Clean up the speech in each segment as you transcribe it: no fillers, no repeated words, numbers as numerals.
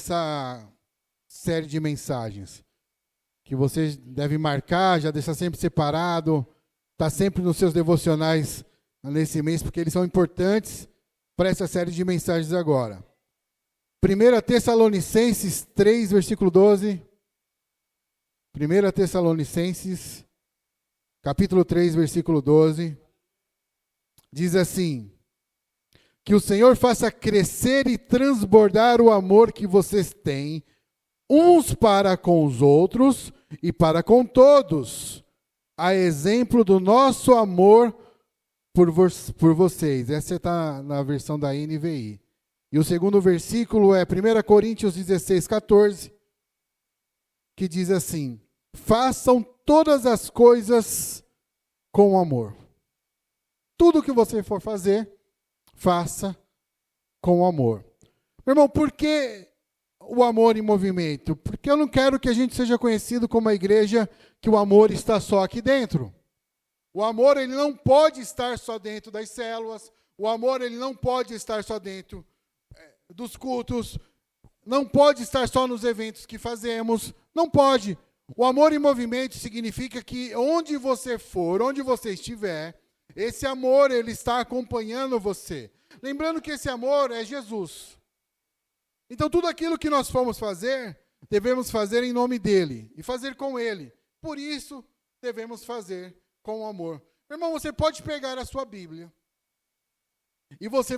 nessa série de mensagens, que você deve marcar, já deixar sempre separado, tá sempre nos seus devocionais nesse mês, porque eles são importantes para essa série de mensagens agora. 1 Tessalonicenses 3, versículo 12. 1 Tessalonicenses, capítulo 3, versículo 12. Diz assim: que o Senhor faça crescer e transbordar o amor que vocês têm, uns para com os outros e para com todos, a exemplo do nosso amor por vocês. Essa está na versão da NVI. E o segundo versículo é 1 Coríntios 16, 14, que diz assim: façam todas as coisas com amor. Tudo que você for fazer, faça com amor. Meu irmão, por que o amor em movimento? Porque eu não quero que a gente seja conhecido como a igreja que o amor está só aqui dentro. O amor, ele não pode estar só dentro das células. O amor, ele não pode estar só dentro dos cultos. Não pode estar só nos eventos que fazemos. Não pode. O amor em movimento significa que onde você for, onde você estiver, esse amor, ele está acompanhando você. Lembrando que esse amor é Jesus. Então, tudo aquilo que nós formos fazer, devemos fazer em nome dele e fazer com ele. Por isso, devemos fazer com amor. Meu irmão, você pode pegar a sua Bíblia e você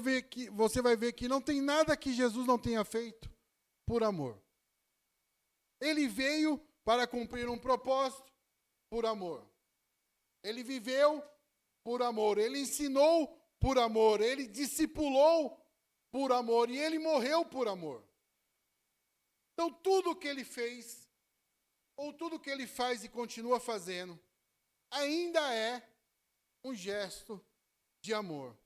vai ver que não tem nada que Jesus não tenha feito por amor. Ele veio para cumprir um propósito por amor. Ele viveu por amor, ele ensinou por amor, ele discipulou por amor e ele morreu por amor. Então, tudo o que ele fez, ou tudo o que ele faz e continua fazendo, ainda é um gesto de amor.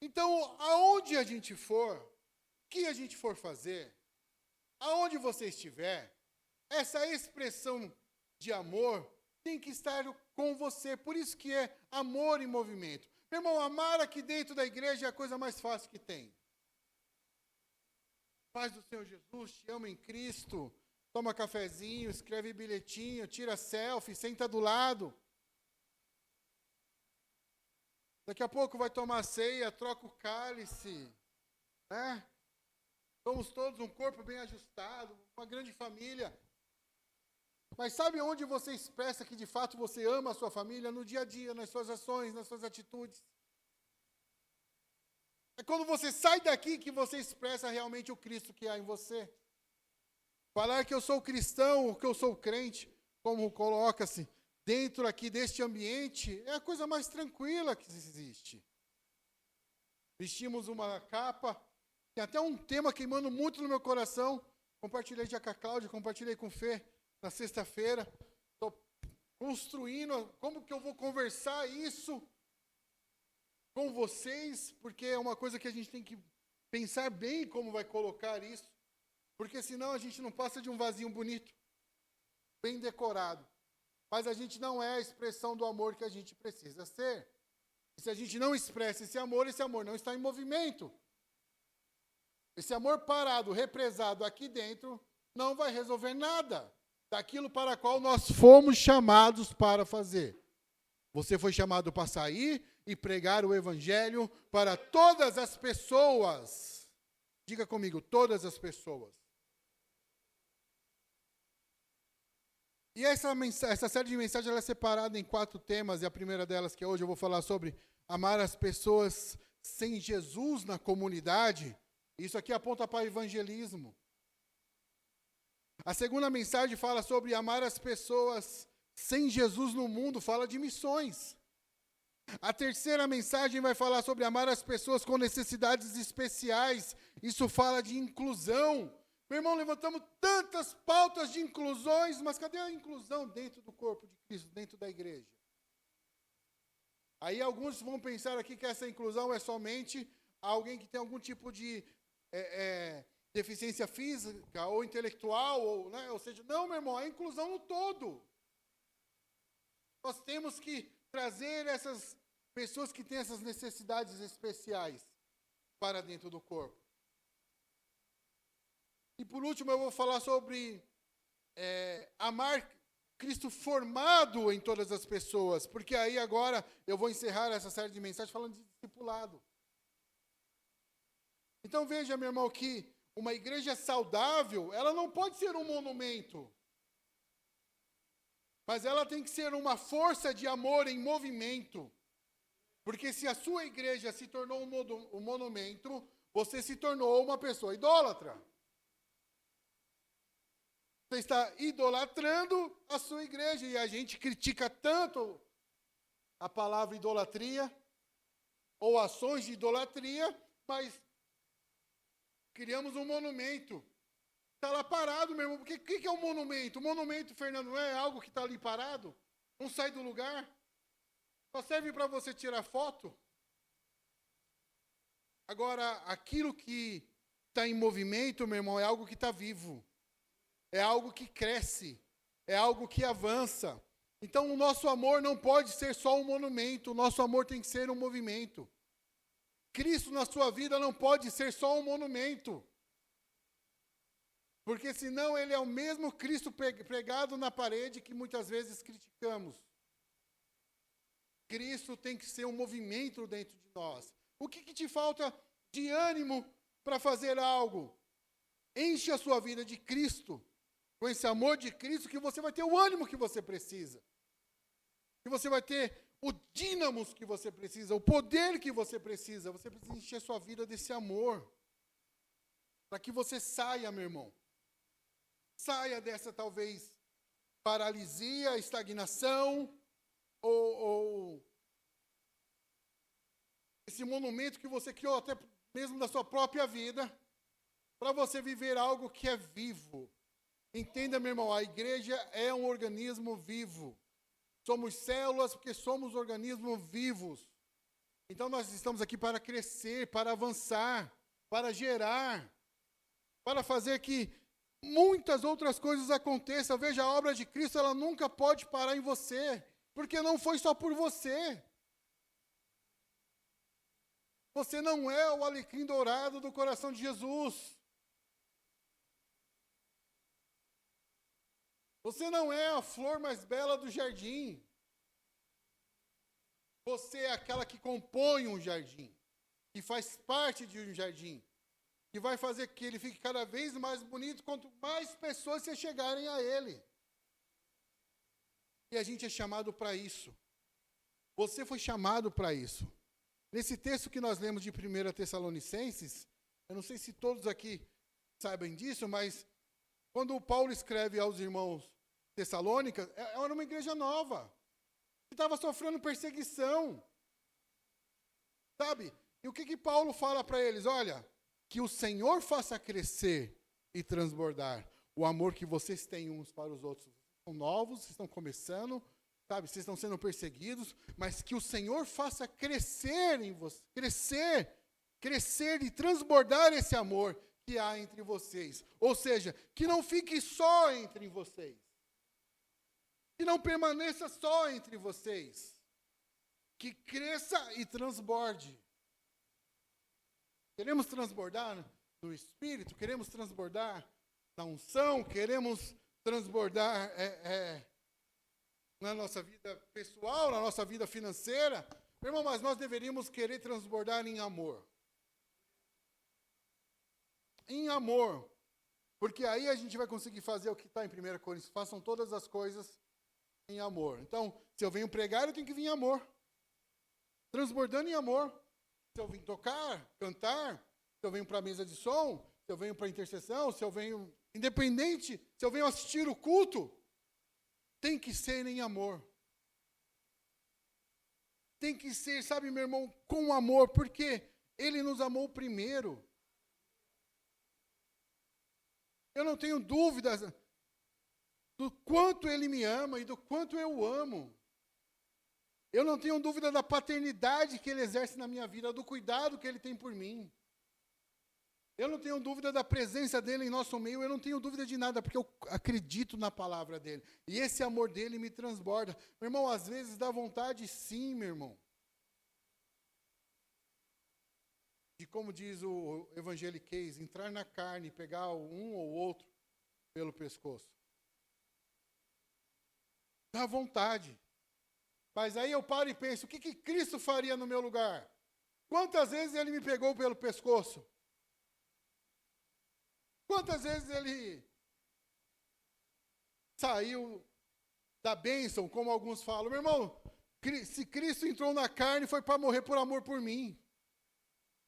Então, aonde a gente for, o que a gente for fazer, aonde você estiver, essa expressão de amor tem que estar com você. Por isso que é amor em movimento. Meu irmão, amar aqui dentro da igreja é a coisa mais fácil que tem. Paz do Senhor Jesus, te amo em Cristo. Toma cafezinho, escreve bilhetinho, tira selfie, senta do lado. Daqui a pouco vai tomar ceia, troca o cálice. Né? Somos todos um corpo bem ajustado, uma grande família. Mas sabe onde você expressa que de fato você ama a sua família? No dia a dia, nas suas ações, nas suas atitudes. É quando você sai daqui que você expressa realmente o Cristo que há em você. Falar que eu sou cristão, que eu sou crente, como coloca-se dentro aqui deste ambiente, é a coisa mais tranquila que existe. Vestimos uma capa, tem até um tema queimando muito no meu coração. Compartilhei já com a Cláudia, compartilhei com o Fê na sexta-feira. Estou construindo como que eu vou conversar isso com vocês, porque é uma coisa que a gente tem que pensar bem como vai colocar isso, porque senão a gente não passa de um vasinho bonito, bem decorado. Mas a gente não é a expressão do amor que a gente precisa ser. E se a gente não expressa esse amor não está em movimento. Esse amor parado, represado aqui dentro, não vai resolver nada daquilo para qual nós fomos chamados para fazer. Você foi chamado para sair e pregar o evangelho para todas as pessoas. Diga comigo, todas as pessoas. E essa série de mensagens ela é separada em 4 temas, e a primeira delas, que hoje eu vou falar sobre amar as pessoas sem Jesus na comunidade. Isso aqui aponta para o evangelismo. A segunda mensagem fala sobre amar as pessoas sem Jesus no mundo, fala de missões. A terceira mensagem vai falar sobre amar as pessoas com necessidades especiais. Isso fala de inclusão. Meu irmão, levantamos tantas pautas de inclusões, mas cadê a inclusão dentro do corpo de Cristo, dentro da igreja? Aí alguns vão pensar aqui que essa inclusão é somente alguém que tem algum tipo de deficiência física ou intelectual, ou seja, não, meu irmão, é a inclusão no todo. Nós temos que trazer essas pessoas que têm essas necessidades especiais para dentro do corpo. E por último eu vou falar sobre amar Cristo formado em todas as pessoas, porque aí agora eu vou encerrar essa série de mensagens falando de discipulado. Então veja, meu irmão, que uma igreja saudável, ela não pode ser um monumento, mas ela tem que ser uma força de amor em movimento. Porque se a sua igreja se tornou um monumento, você se tornou uma pessoa idólatra. Você está idolatrando a sua igreja. E a gente critica tanto a palavra idolatria, ou ações de idolatria, mas criamos um monumento. Está lá parado, meu irmão. O que é um monumento? O monumento, Fernando, não é algo que está ali parado? Não sai do lugar? Só serve para você tirar foto? Agora, aquilo que está em movimento, meu irmão, é algo que está vivo. É algo que cresce. É algo que avança. Então, o nosso amor não pode ser só um monumento. O nosso amor tem que ser um movimento. Cristo na sua vida não pode ser só um monumento. Porque senão ele é o mesmo Cristo pregado na parede que muitas vezes criticamos. Cristo tem que ser um movimento dentro de nós. O que te falta de ânimo para fazer algo? Enche a sua vida de Cristo, com esse amor de Cristo, que você vai ter o ânimo que você precisa. Que você vai ter o dínamos que você precisa, o poder que você precisa. Você precisa encher a sua vida desse amor. Para que você saia, meu irmão. Saia dessa, talvez, paralisia, estagnação, ou esse monumento que você criou até mesmo da sua própria vida, para você viver algo que é vivo. Entenda, meu irmão, a igreja é um organismo vivo. Somos células porque somos organismos vivos. Então nós estamos aqui para crescer, para avançar, para gerar, para fazer que muitas outras coisas aconteçam. Veja, a obra de Cristo, ela nunca pode parar em você, porque não foi só por você. Você não é o alecrim dourado do coração de Jesus. Você não é a flor mais bela do jardim. Você é aquela que compõe um jardim, que faz parte de um jardim, que vai fazer que ele fique cada vez mais bonito quanto mais pessoas se chegarem a ele. E a gente é chamado para isso. Você foi chamado para isso. Nesse texto que nós lemos de 1 Tessalonicenses, eu não sei se todos aqui sabem disso, mas quando o Paulo escreve aos irmãos Tessalônica, era uma igreja nova, que estava sofrendo perseguição. Sabe? E o que Paulo fala para eles? Olha, que o Senhor faça crescer e transbordar o amor que vocês têm uns para os outros. Vocês são novos, vocês estão começando, sabe? Vocês estão sendo perseguidos, mas que o Senhor faça crescer em vocês, crescer e transbordar esse amor que há entre vocês. Ou seja, que não fique só entre vocês. Que não permaneça só entre vocês. Que cresça e transborde. Queremos transbordar no Espírito, queremos transbordar na unção, queremos transbordar na nossa vida pessoal, na nossa vida financeira. Meu irmão, mas nós deveríamos querer transbordar em amor. Em amor. Porque aí a gente vai conseguir fazer o que está em 1 Coríntios. Façam todas as coisas em amor. Então, se eu venho pregar, eu tenho que vir em amor. Transbordando em amor. Se eu venho tocar, cantar, se eu venho para a mesa de som, se eu venho para a intercessão, se eu venho, independente, se eu venho assistir o culto, tem que ser em amor. Tem que ser, sabe, meu irmão, com amor, porque Ele nos amou primeiro. Eu não tenho dúvidas do quanto Ele me ama e do quanto eu o amo. Eu não tenho dúvida da paternidade que Ele exerce na minha vida, do cuidado que Ele tem por mim. Eu não tenho dúvida da presença dEle em nosso meio, eu não tenho dúvida de nada, porque eu acredito na palavra dEle. E esse amor dEle me transborda. Meu irmão, às vezes dá vontade sim, meu irmão. de como diz o evangeliquez, entrar na carne e pegar um ou outro pelo pescoço. Dá vontade. Mas aí eu paro e penso, o que Cristo faria no meu lugar? Quantas vezes ele me pegou pelo pescoço? Quantas vezes ele saiu da bênção, como alguns falam? Meu irmão, se Cristo entrou na carne, foi para morrer por amor por mim.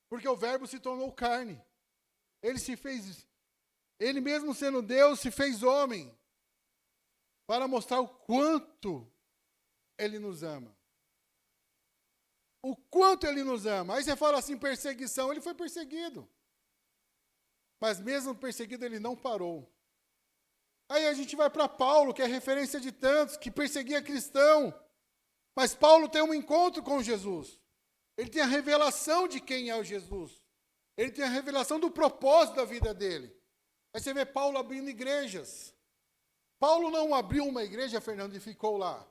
Porque o verbo se tornou carne. Ele mesmo sendo Deus, se fez homem. Para mostrar o quanto ele nos ama. O quanto ele nos ama. Aí você fala assim, perseguição. Ele foi perseguido. Mas mesmo perseguido, ele não parou. Aí a gente vai para Paulo, que é referência de tantos, que perseguia cristão. Mas Paulo tem um encontro com Jesus. Ele tem a revelação de quem é o Jesus. Ele tem a revelação do propósito da vida dele. Aí você vê Paulo abrindo igrejas. Paulo não abriu uma igreja, Fernando, e ficou lá.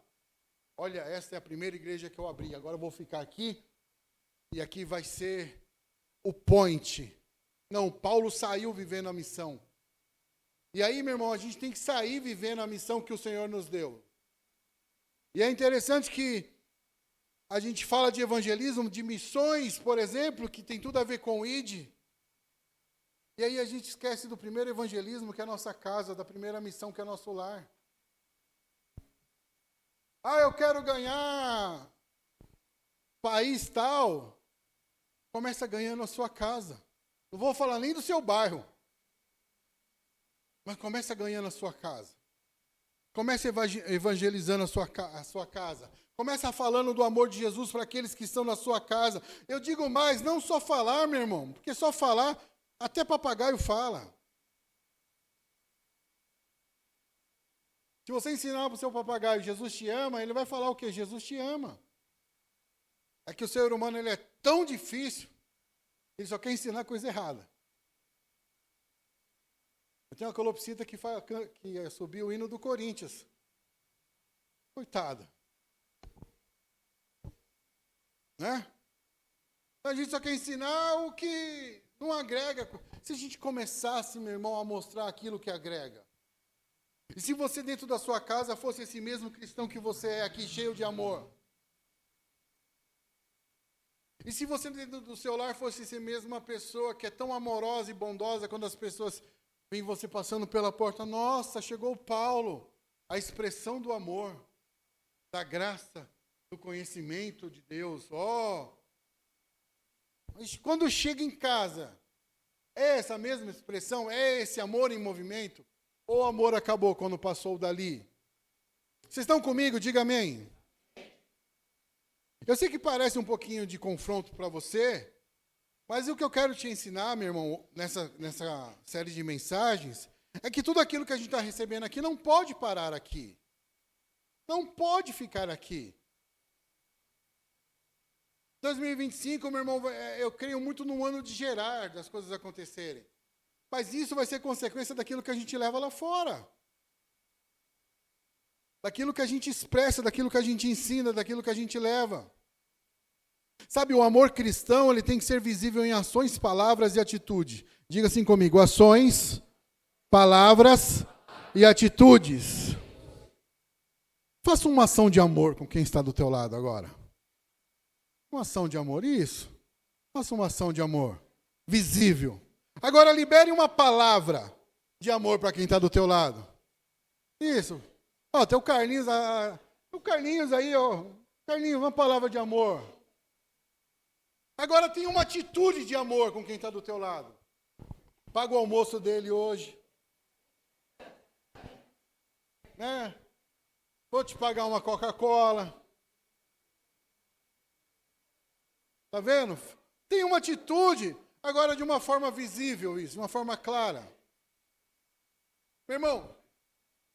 Olha, esta é a primeira igreja que eu abri. Agora eu vou ficar aqui. E aqui vai ser o point. Não, Paulo saiu vivendo a missão. E aí, meu irmão, a gente tem que sair vivendo a missão que o Senhor nos deu. E é interessante que a gente fala de evangelismo, de missões, por exemplo, que tem tudo a ver com o ID. E aí a gente esquece do primeiro evangelismo, que é a nossa casa, da primeira missão, que é nosso lar. Ah, eu quero ganhar país tal. Começa ganhando a sua casa. Não vou falar nem do seu bairro. Mas começa ganhando a sua casa. Começa evangelizando a sua casa. Começa falando do amor de Jesus para aqueles que estão na sua casa. Eu digo mais, não só falar, meu irmão, porque só falar, até papagaio fala. Se você ensinar para o seu papagaio, Jesus te ama, ele vai falar o quê? Jesus te ama. É que o ser humano ele é tão difícil, ele só quer ensinar coisa errada. Eu tenho uma calopsita que subiu o hino do Corinthians. Coitada. Né? A gente só quer ensinar o que não agrega. Se a gente começasse, meu irmão, a mostrar aquilo que agrega. E se você dentro da sua casa fosse esse mesmo cristão que você é aqui, cheio de amor. E se você dentro do seu lar fosse essa mesma pessoa que é tão amorosa e bondosa quando as pessoas veem você passando pela porta. Nossa, chegou o Paulo. A expressão do amor, da graça, do conhecimento de Deus. Mas quando chega em casa, é essa mesma expressão? É esse amor em movimento? Ou o amor acabou quando passou dali? Vocês estão comigo? Diga amém. Eu sei que parece um pouquinho de confronto para você, mas o que eu quero te ensinar, meu irmão, nessa série de mensagens, é que tudo aquilo que a gente está recebendo aqui não pode parar aqui. Não pode ficar aqui. 2025, meu irmão, eu creio muito no ano de gerar, das coisas acontecerem. Mas isso vai ser consequência daquilo que a gente leva lá fora. Daquilo que a gente expressa, daquilo que a gente ensina, daquilo que a gente leva. Sabe, o amor cristão, ele tem que ser visível em ações, palavras e atitude. Diga assim comigo, ações, palavras e atitudes. Faça uma ação de amor com quem está do teu lado agora. Uma ação de amor, isso. Faça uma ação de amor, visível. Agora libere uma palavra de amor para quem está do teu lado. Isso. Ó, tem o Carlinhos, o Carlinhos aí, ó. Carlinhos, uma palavra de amor. Agora tem uma atitude de amor com quem está do teu lado. Paga o almoço dele hoje. Né? Vou te pagar uma Coca-Cola. Tá vendo? Tem uma atitude, agora de uma forma visível isso, de uma forma clara. Meu irmão,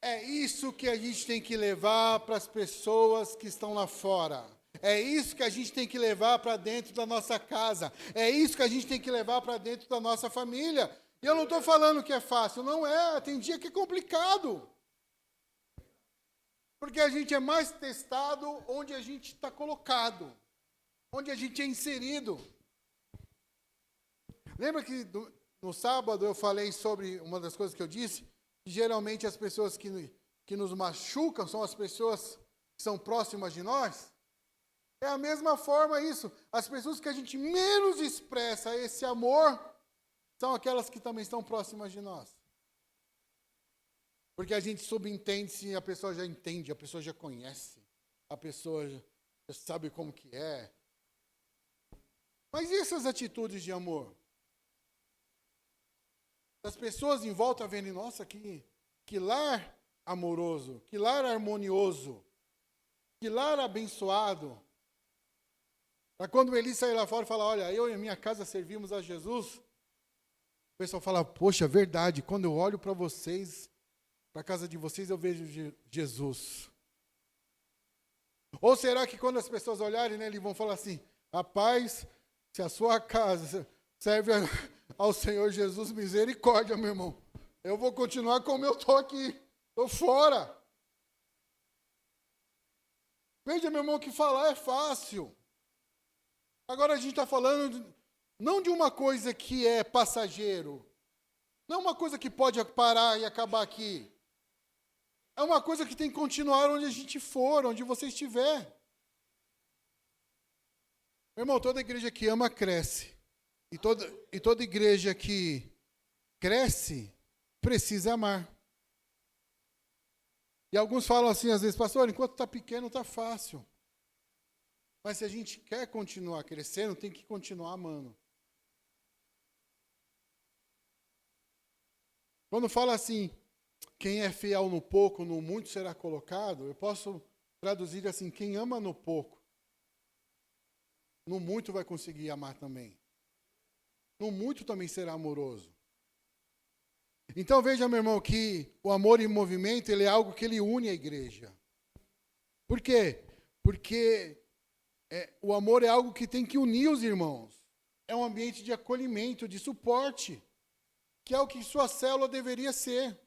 é isso que a gente tem que levar para as pessoas que estão lá fora. É isso que a gente tem que levar para dentro da nossa casa. É isso que a gente tem que levar para dentro da nossa família. E eu não estou falando que é fácil, não é. Tem dia que é complicado. Porque a gente é mais testado onde a gente está colocado. Onde a gente é inserido. Lembra que no sábado eu falei sobre uma das coisas que eu disse? Que geralmente as pessoas que nos machucam são as pessoas que são próximas de nós? É a mesma forma isso. As pessoas que a gente menos expressa esse amor são aquelas que também estão próximas de nós. Porque a gente subentende se a pessoa já entende, a pessoa já conhece, a pessoa já sabe como que é. Mas e essas atitudes de amor? As pessoas em volta vendo, nossa, que lar amoroso, que lar harmonioso, que lar abençoado. Para quando Eli sair lá fora e falar, olha, eu e a minha casa servimos a Jesus, o pessoal fala, poxa, verdade, quando eu olho para vocês, para a casa de vocês, eu vejo Jesus. Ou será que quando as pessoas olharem, né, eles vão falar assim, rapaz, se a sua casa serve ao Senhor Jesus, misericórdia, meu irmão. Eu vou continuar como eu estou aqui. Estou fora. Veja, meu irmão, que falar é fácil. Agora a gente está falando não de uma coisa que é passageiro. Não uma coisa que pode parar e acabar aqui. É uma coisa que tem que continuar onde a gente for, onde você estiver. Meu irmão, toda igreja que ama, cresce. E toda igreja que cresce, precisa amar. E alguns falam assim, às vezes, pastor, enquanto está pequeno, está fácil. Mas se a gente quer continuar crescendo, tem que continuar amando. Quando fala assim, quem é fiel no pouco, no muito será colocado, eu posso traduzir assim, quem ama no pouco, no muito vai conseguir amar também. No muito também será amoroso. Então veja, meu irmão, que o amor em movimento, ele é algo que ele une a igreja. Por quê? Porque o amor é algo que tem que unir os irmãos. É um ambiente de acolhimento, de suporte, que é o que sua célula deveria ser.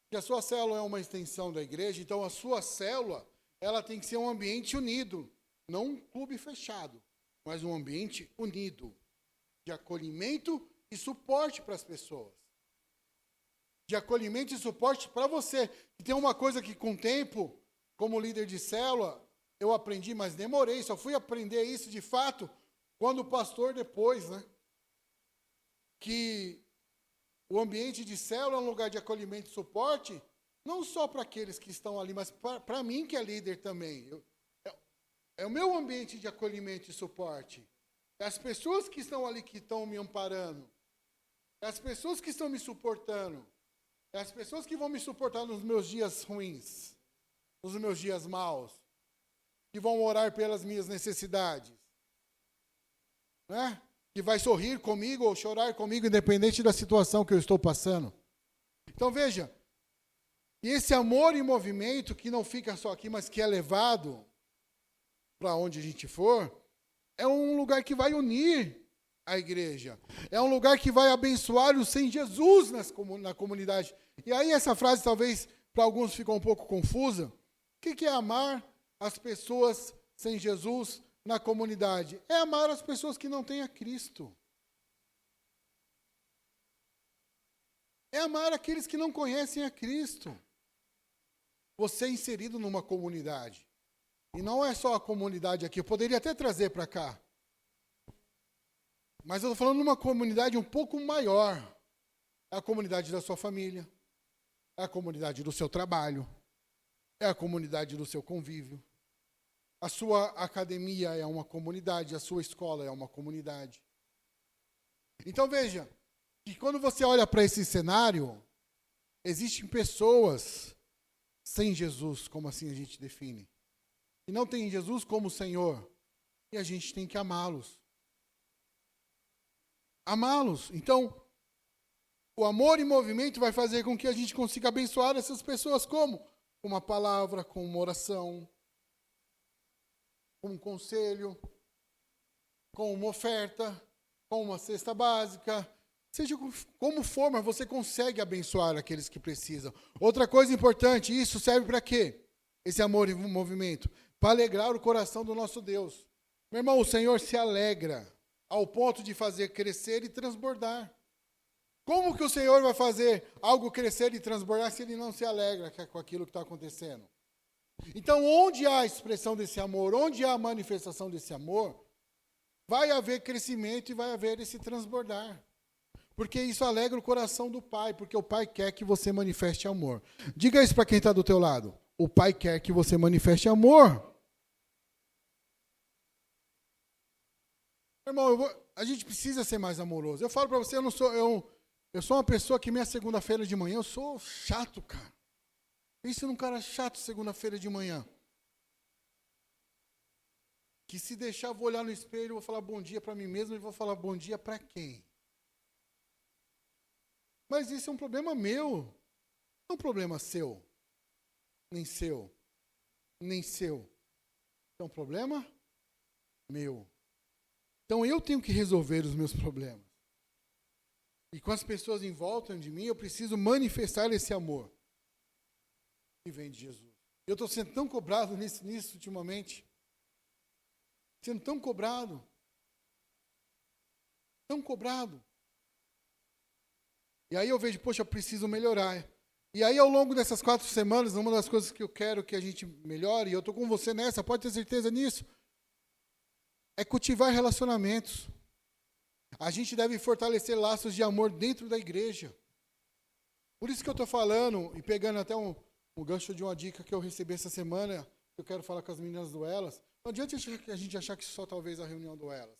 Que a sua célula é uma extensão da igreja, então a sua célula, ela tem que ser um ambiente unido, não um clube fechado, mas um ambiente unido, de acolhimento e suporte para as pessoas. De acolhimento e suporte para você. E tem uma coisa que com o tempo, como líder de célula, eu aprendi, mas demorei, só fui aprender isso de fato quando o pastor depois, né? Que o ambiente de célula é um lugar de acolhimento e suporte, não só para aqueles que estão ali, mas para mim que é líder também. É o meu ambiente de acolhimento e suporte. É as pessoas que estão ali que estão me amparando. É as pessoas que estão me suportando. É as pessoas que vão me suportar nos meus dias ruins, nos meus dias maus, que vão orar pelas minhas necessidades. Né? Que vai sorrir comigo ou chorar comigo, independente da situação que eu estou passando. Então veja, esse amor em movimento, que não fica só aqui, mas que é levado para onde a gente for, é um lugar que vai unir a igreja. É um lugar que vai abençoar os sem Jesus na comunidade. E aí essa frase talvez para alguns ficou um pouco confusa. O que é amar as pessoas sem Jesus na comunidade? É amar as pessoas que não têm a Cristo. É amar aqueles que não conhecem a Cristo. Você é inserido numa comunidade. E não é só a comunidade aqui. Eu poderia até trazer para cá. Mas eu estou falando de uma comunidade um pouco maior. É a comunidade da sua família. É a comunidade do seu trabalho. É a comunidade do seu convívio. A sua academia é uma comunidade. A sua escola é uma comunidade. Então veja, que quando você olha para esse cenário, existem pessoas sem Jesus, como assim a gente define. E não tem Jesus como Senhor. E a gente tem que amá-los. Amá-los. Então, o amor em movimento vai fazer com que a gente consiga abençoar essas pessoas como? Com uma palavra, com uma oração, com um conselho, com uma oferta, com uma cesta básica. Seja como for, mas você consegue abençoar aqueles que precisam. Outra coisa importante, isso serve para quê? Esse amor em movimento. Para alegrar o coração do nosso Deus. Meu irmão, o Senhor se alegra ao ponto de fazer crescer e transbordar. Como que o Senhor vai fazer algo crescer e transbordar se Ele não se alegra com aquilo que está acontecendo? Então, onde há a expressão desse amor, onde há a manifestação desse amor, vai haver crescimento e vai haver esse transbordar. Porque isso alegra o coração do Pai, porque o Pai quer que você manifeste amor. Diga isso para quem está do teu lado. O Pai quer que você manifeste amor. Irmão, a gente precisa ser mais amoroso. Eu falo para você, eu sou uma pessoa que minha segunda-feira de manhã, eu sou chato, cara. Isso num cara chato segunda-feira de manhã. Que se deixar, eu vou olhar no espelho, eu vou falar bom dia para mim mesmo e vou falar bom dia para quem? Mas isso é um problema meu. Não é um problema seu. Nem seu. Nem seu. É um problema meu. Então eu tenho que resolver os meus problemas. E com as pessoas em volta de mim, eu preciso manifestar esse amor que vem de Jesus. Eu estou sendo tão cobrado nisso ultimamente. Sendo tão cobrado. Tão cobrado. E aí eu vejo, poxa, eu preciso melhorar. E aí ao longo dessas 4 semanas, uma das coisas que eu quero que a gente melhore, e eu estou com você nessa, pode ter certeza nisso, é cultivar relacionamentos. A gente deve fortalecer laços de amor dentro da igreja. Por isso que eu estou falando, e pegando até um gancho de uma dica que eu recebi essa semana, que eu quero falar com as meninas do Elas. Não adianta a gente achar que só talvez a reunião do Elas.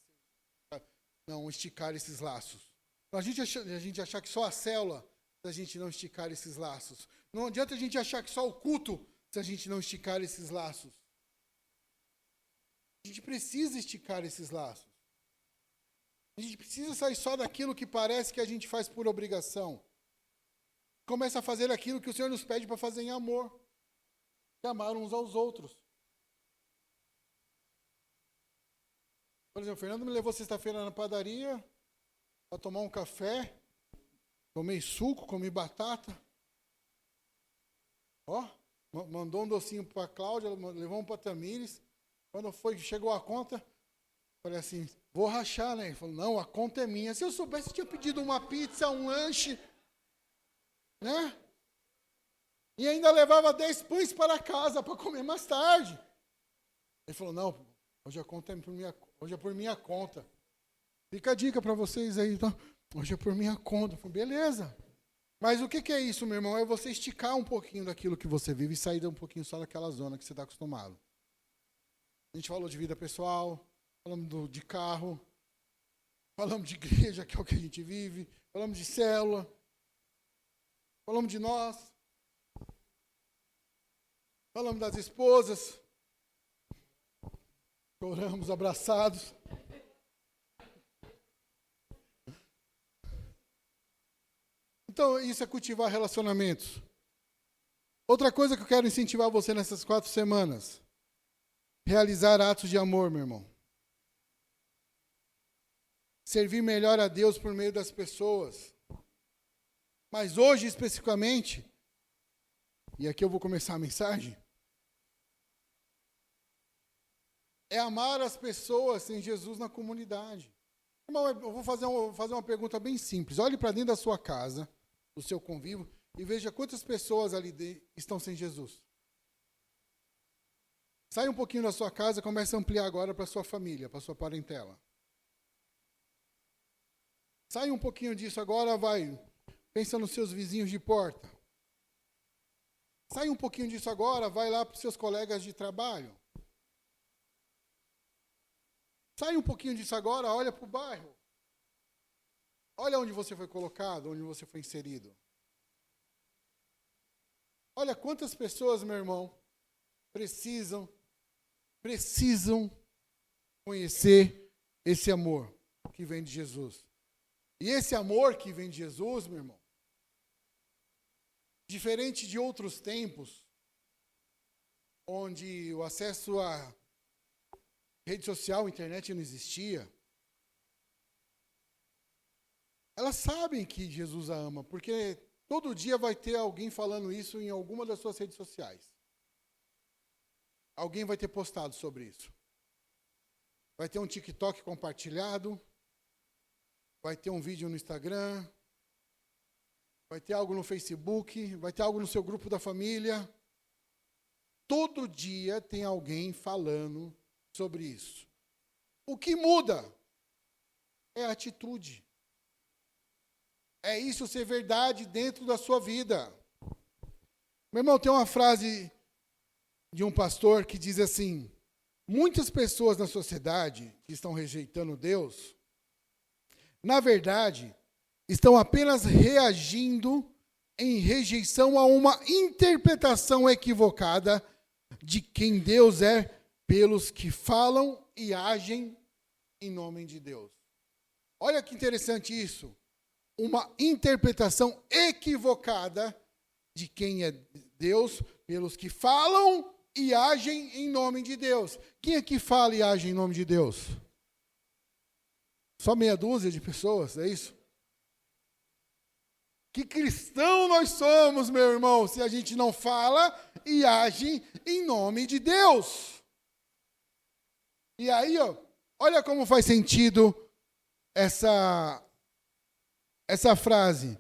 Não, esticar esses laços. Não, a gente achar que só a célula, se a gente não esticar esses laços. Não adianta a gente achar que só o culto, se a gente não esticar esses laços. A gente precisa esticar esses laços. A gente precisa sair só daquilo que parece que a gente faz por obrigação. Começa a fazer aquilo que o Senhor nos pede para fazer em amor. De amar uns aos outros. Por exemplo, o Fernando me levou sexta-feira na padaria para tomar um café. Tomei suco, comi batata. Ó, mandou um docinho para a Cláudia, levou um para a Tamires. Quando chegou a conta, falei assim, vou rachar, né? Ele falou, não, a conta é minha. Se eu soubesse, eu tinha pedido uma pizza, um lanche, né? E ainda levava 10 pães para casa para comer mais tarde. Ele falou, não, hoje a conta é por minha conta. Fica a dica para vocês aí, tá? Hoje é por minha conta. Eu falei, beleza. Mas o que é isso, meu irmão? É você esticar um pouquinho daquilo que você vive e sair um pouquinho só daquela zona que você está acostumado. A gente falou de vida pessoal, falamos de carro, falamos de igreja, que é o que a gente vive, falamos de célula, falamos de nós, falamos das esposas, choramos abraçados. Então, isso é cultivar relacionamentos. Outra coisa que eu quero incentivar você nessas 4 semanas. Realizar atos de amor, meu irmão. Servir melhor a Deus por meio das pessoas. Mas hoje, especificamente, e aqui eu vou começar a mensagem, é amar as pessoas sem Jesus na comunidade. Irmão, eu vou fazer uma pergunta bem simples. Olhe para dentro da sua casa, do seu convívio, e veja quantas pessoas ali estão sem Jesus. Sai um pouquinho da sua casa e comece a ampliar agora para a sua família, para a sua parentela. Sai um pouquinho disso agora, pensa nos seus vizinhos de porta. Sai um pouquinho disso agora, vai lá para os seus colegas de trabalho. Sai um pouquinho disso agora, olha para o bairro. Olha onde você foi colocado, onde você foi inserido. Olha quantas pessoas, meu irmão, precisam conhecer esse amor que vem de Jesus. E esse amor que vem de Jesus, meu irmão, diferente de outros tempos, onde o acesso à rede social, internet não existia, elas sabem que Jesus a ama, porque todo dia vai ter alguém falando isso em alguma das suas redes sociais. Alguém vai ter postado sobre isso. Vai ter um TikTok compartilhado, vai ter um vídeo no Instagram, vai ter algo no Facebook, vai ter algo no seu grupo da família. Todo dia tem alguém falando sobre isso. O que muda é a atitude. É isso ser verdade dentro da sua vida. Meu irmão, tem uma frase de um pastor que diz assim: muitas pessoas na sociedade que estão rejeitando Deus, na verdade, estão apenas reagindo em rejeição a uma interpretação equivocada de quem Deus é pelos que falam e agem em nome de Deus. Olha que interessante isso. Uma interpretação equivocada de quem é Deus pelos que falam e agem em nome de Deus. Quem é que fala e age em nome de Deus? Só meia dúzia de pessoas, é isso? Que cristão nós somos, meu irmão, se a gente não fala e age em nome de Deus. E aí, olha como faz sentido essa frase,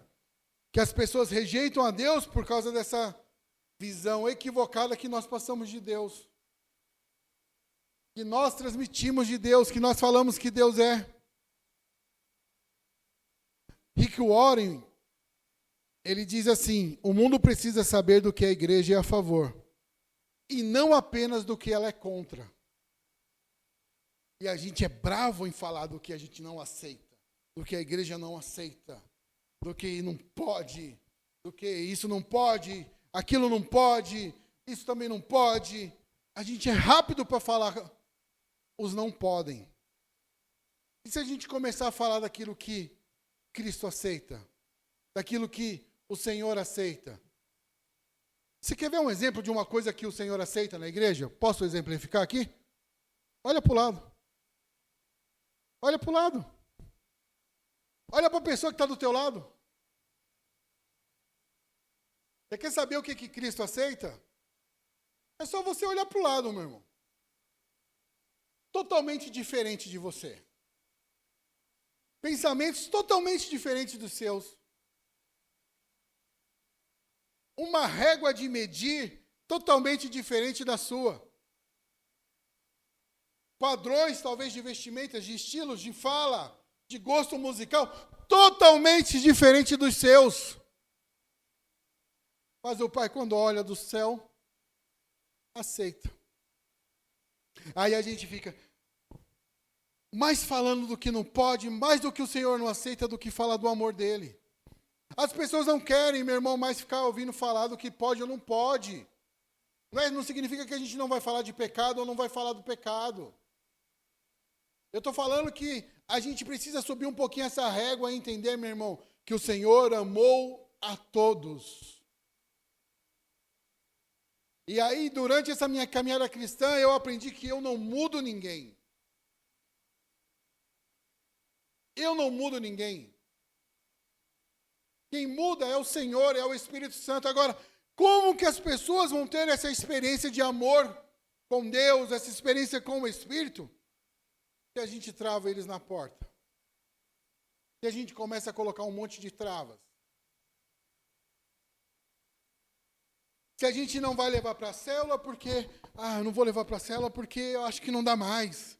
que as pessoas rejeitam a Deus por causa dessa visão equivocada que nós passamos de Deus, que nós transmitimos de Deus, que nós falamos que Deus é. Rick Warren, ele diz assim: o mundo precisa saber do que a igreja é a favor, e não apenas do que ela é contra. E a gente é bravo em falar do que a gente não aceita, do que a igreja não aceita, do que não pode, do que isso não pode, aquilo não pode, isso também não pode. A gente é rápido para falar os não podem. E se a gente começar a falar daquilo que Cristo aceita, daquilo que o Senhor aceita? Você quer ver um exemplo de uma coisa que o Senhor aceita na igreja? Posso exemplificar aqui? Olha para o lado. Olha para o lado. Olha para a pessoa que está do teu lado. Você quer saber o que Cristo aceita? É só você olhar para o lado, meu irmão. Totalmente diferente de você. Pensamentos totalmente diferentes dos seus. Uma régua de medir totalmente diferente da sua. Padrões, talvez, de vestimentas, de estilos, de fala, de gosto musical, totalmente diferente dos seus. Mas o Pai, quando olha do céu, aceita. Aí a gente fica mais falando do que não pode, mais do que o Senhor não aceita, do que falar do amor dele. As pessoas não querem, meu irmão, mais ficar ouvindo falar do que pode ou não pode. Não significa que a gente não vai falar de pecado ou não vai falar do pecado. Eu estou falando que a gente precisa subir um pouquinho essa régua e entender, meu irmão, que o Senhor amou a todos. E aí, durante essa minha caminhada cristã, eu aprendi que eu não mudo ninguém. Eu não mudo ninguém. Quem muda é o Senhor, é o Espírito Santo. Agora, como que as pessoas vão ter essa experiência de amor com Deus, essa experiência com o Espírito? Se a gente trava eles na porta. Se a gente começa a colocar um monte de travas. Se a gente não vai levar para a célula porque, eu não vou levar para a célula porque eu acho que não dá mais.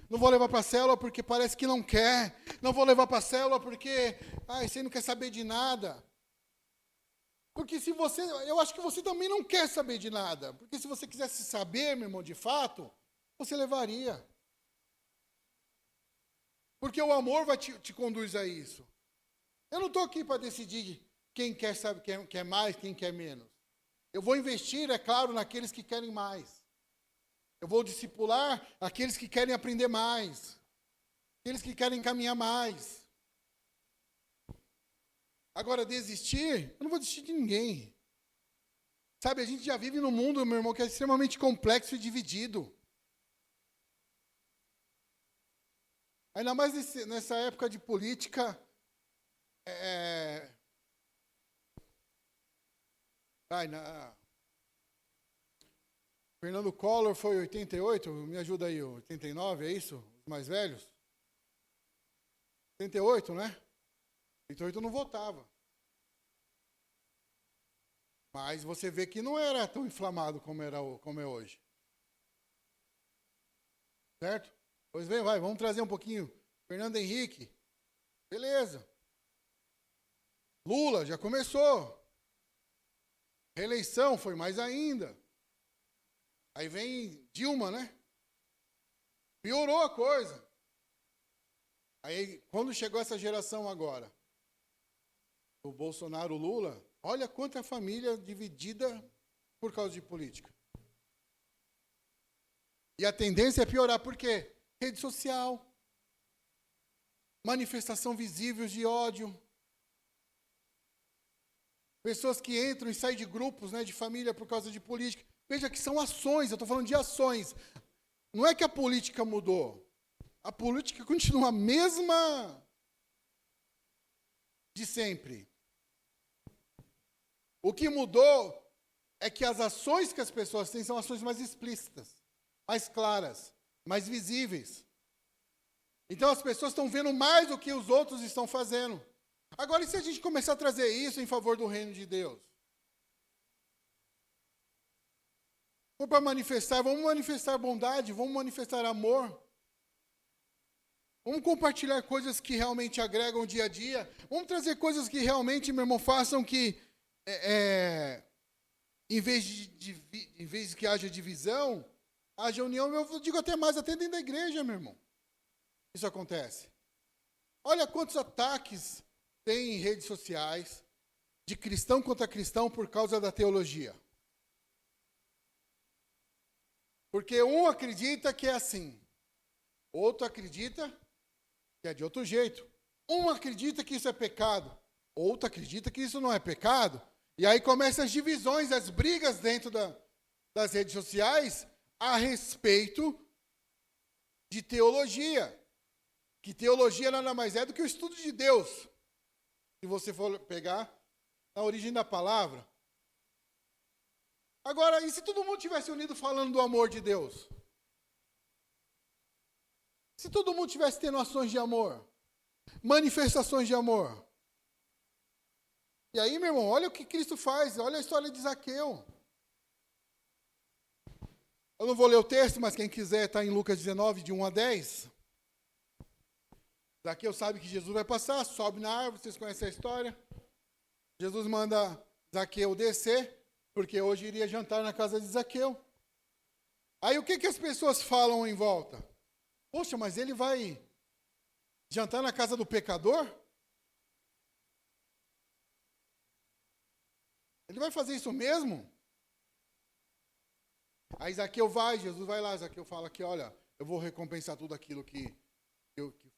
Não vou levar para a célula porque parece que não quer. Não vou levar para a célula porque, você não quer saber de nada. Porque eu acho que você também não quer saber de nada. Porque se você quisesse saber, meu irmão, de fato, você levaria. Porque o amor te conduz a isso. Eu não estou aqui para decidir quem quer saber, quem quer mais, quem quer menos. Eu vou investir, é claro, naqueles que querem mais. Eu vou discipular aqueles que querem aprender mais. Aqueles que querem caminhar mais. Agora, desistir, eu não vou desistir de ninguém. Sabe, a gente já vive num mundo, meu irmão, que é extremamente complexo e dividido. Ainda mais nessa época de política. Fernando Collor foi 88, me ajuda aí, 89, é isso? Os mais velhos? 78, né? 78 não votava. Mas você vê que não era tão inflamado como é hoje. Certo? Pois bem, vamos trazer um pouquinho. Fernando Henrique. Beleza. Lula já começou. Reeleição foi mais ainda. Aí vem Dilma, né? Piorou a coisa. Aí, quando chegou essa geração agora, o Bolsonaro, o Lula, olha quanta família dividida por causa de política. E a tendência é piorar, por quê? Rede social, manifestação visível de ódio, pessoas que entram e saem de grupos, né, de família por causa de política. Veja que são ações, eu estou falando de ações. Não é que a política mudou. A política continua a mesma de sempre. O que mudou é que as ações que as pessoas têm são ações mais explícitas, mais claras, mais visíveis. Então as pessoas estão vendo mais do que os outros estão fazendo. Agora, e se a gente começar a trazer isso em favor do reino de Deus? Para manifestar, vamos manifestar bondade, vamos manifestar amor. Vamos compartilhar coisas que realmente agregam o dia a dia. Vamos trazer coisas que realmente, meu irmão, façam que, em vez de que haja divisão, haja união. Eu digo até mais, até dentro da igreja, meu irmão. Isso acontece. Olha quantos ataques tem em redes sociais de cristão contra cristão por causa da teologia. Porque um acredita que é assim, outro acredita que é de outro jeito. Um acredita que isso é pecado, outro acredita que isso não é pecado. E aí começam as divisões, as brigas dentro das redes sociais a respeito de teologia. Que teologia nada mais é do que o estudo de Deus. Se você for pegar na origem da palavra. Agora, e se todo mundo tivesse unido falando do amor de Deus? Se todo mundo tivesse tendo ações de amor, manifestações de amor. E aí, meu irmão, olha o que Cristo faz, olha a história de Zaqueu. Eu não vou ler o texto, mas quem quiser está em Lucas 19, de 1 a 10. Zaqueu sabe que Jesus vai passar, sobe na árvore, vocês conhecem a história. Jesus manda Zaqueu descer, porque hoje iria jantar na casa de Zaqueu. Aí o que as pessoas falam em volta? Poxa, mas ele vai jantar na casa do pecador? Ele vai fazer isso mesmo? Aí Zaqueu vai, Jesus vai lá, Zaqueu fala que, olha, eu vou recompensar tudo aquilo que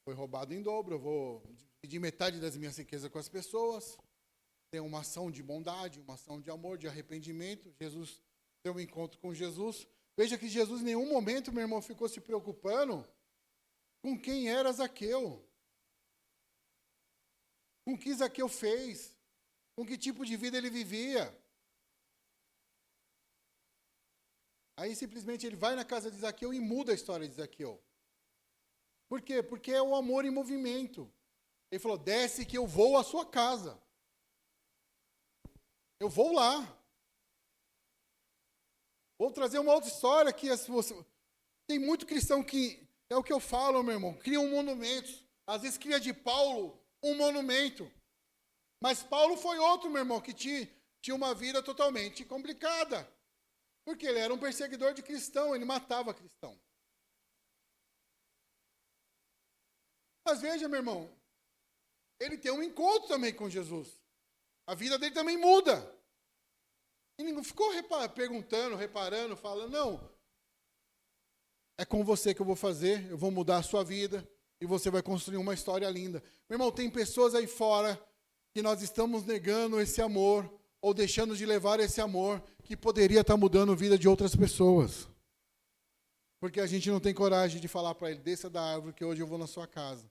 foi roubado em dobro, eu vou dividir metade das minhas riquezas com as pessoas. Tem uma ação de bondade, uma ação de amor, de arrependimento. Jesus tem um encontro com Jesus. Veja que Jesus em nenhum momento, meu irmão, ficou se preocupando com quem era Zaqueu. Com o que Zaqueu fez. Com que tipo de vida ele vivia. Aí simplesmente ele vai na casa de Zaqueu e muda a história de Zaqueu. Por quê? Porque é o amor em movimento. Ele falou, desce que eu vou à sua casa. Eu vou lá. Vou trazer uma outra história que tem muito cristão que, é o que eu falo, meu irmão, criam monumentos. Às vezes cria de Paulo um monumento. Mas Paulo foi outro, meu irmão, que tinha uma vida totalmente complicada. Porque ele era um perseguidor de cristão, ele matava cristão. Mas veja, meu irmão, ele tem um encontro também com Jesus. A vida dele também muda. E ninguém ficou reparando, falando, não, é com você que eu vou fazer, eu vou mudar a sua vida, e você vai construir uma história linda. Meu irmão, tem pessoas aí fora que nós estamos negando esse amor, ou deixando de levar esse amor, que poderia estar mudando a vida de outras pessoas. Porque a gente não tem coragem de falar para ele, desça da árvore que hoje eu vou na sua casa.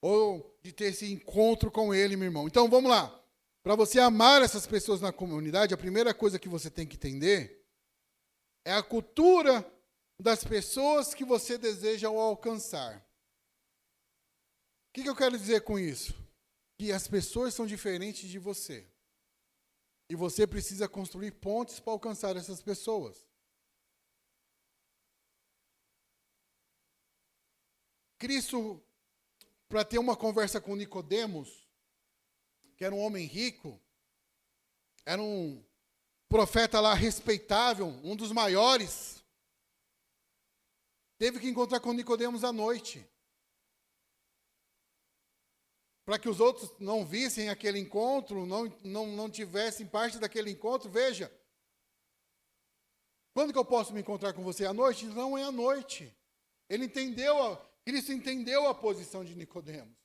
Ou de ter esse encontro com ele, meu irmão. Então, vamos lá. Para você amar essas pessoas na comunidade, a primeira coisa que você tem que entender é a cultura das pessoas que você deseja alcançar. que eu quero dizer com isso? Que as pessoas são diferentes de você. E você precisa construir pontes para alcançar essas pessoas. Cristo, para ter uma conversa com Nicodemos, que era um homem rico, era um profeta lá respeitável, um dos maiores, teve que encontrar com Nicodemos à noite. Para que os outros não vissem aquele encontro, não tivessem parte daquele encontro. Veja, quando que eu posso me encontrar com você? À noite? Não é à noite. Cristo entendeu a posição de Nicodemos.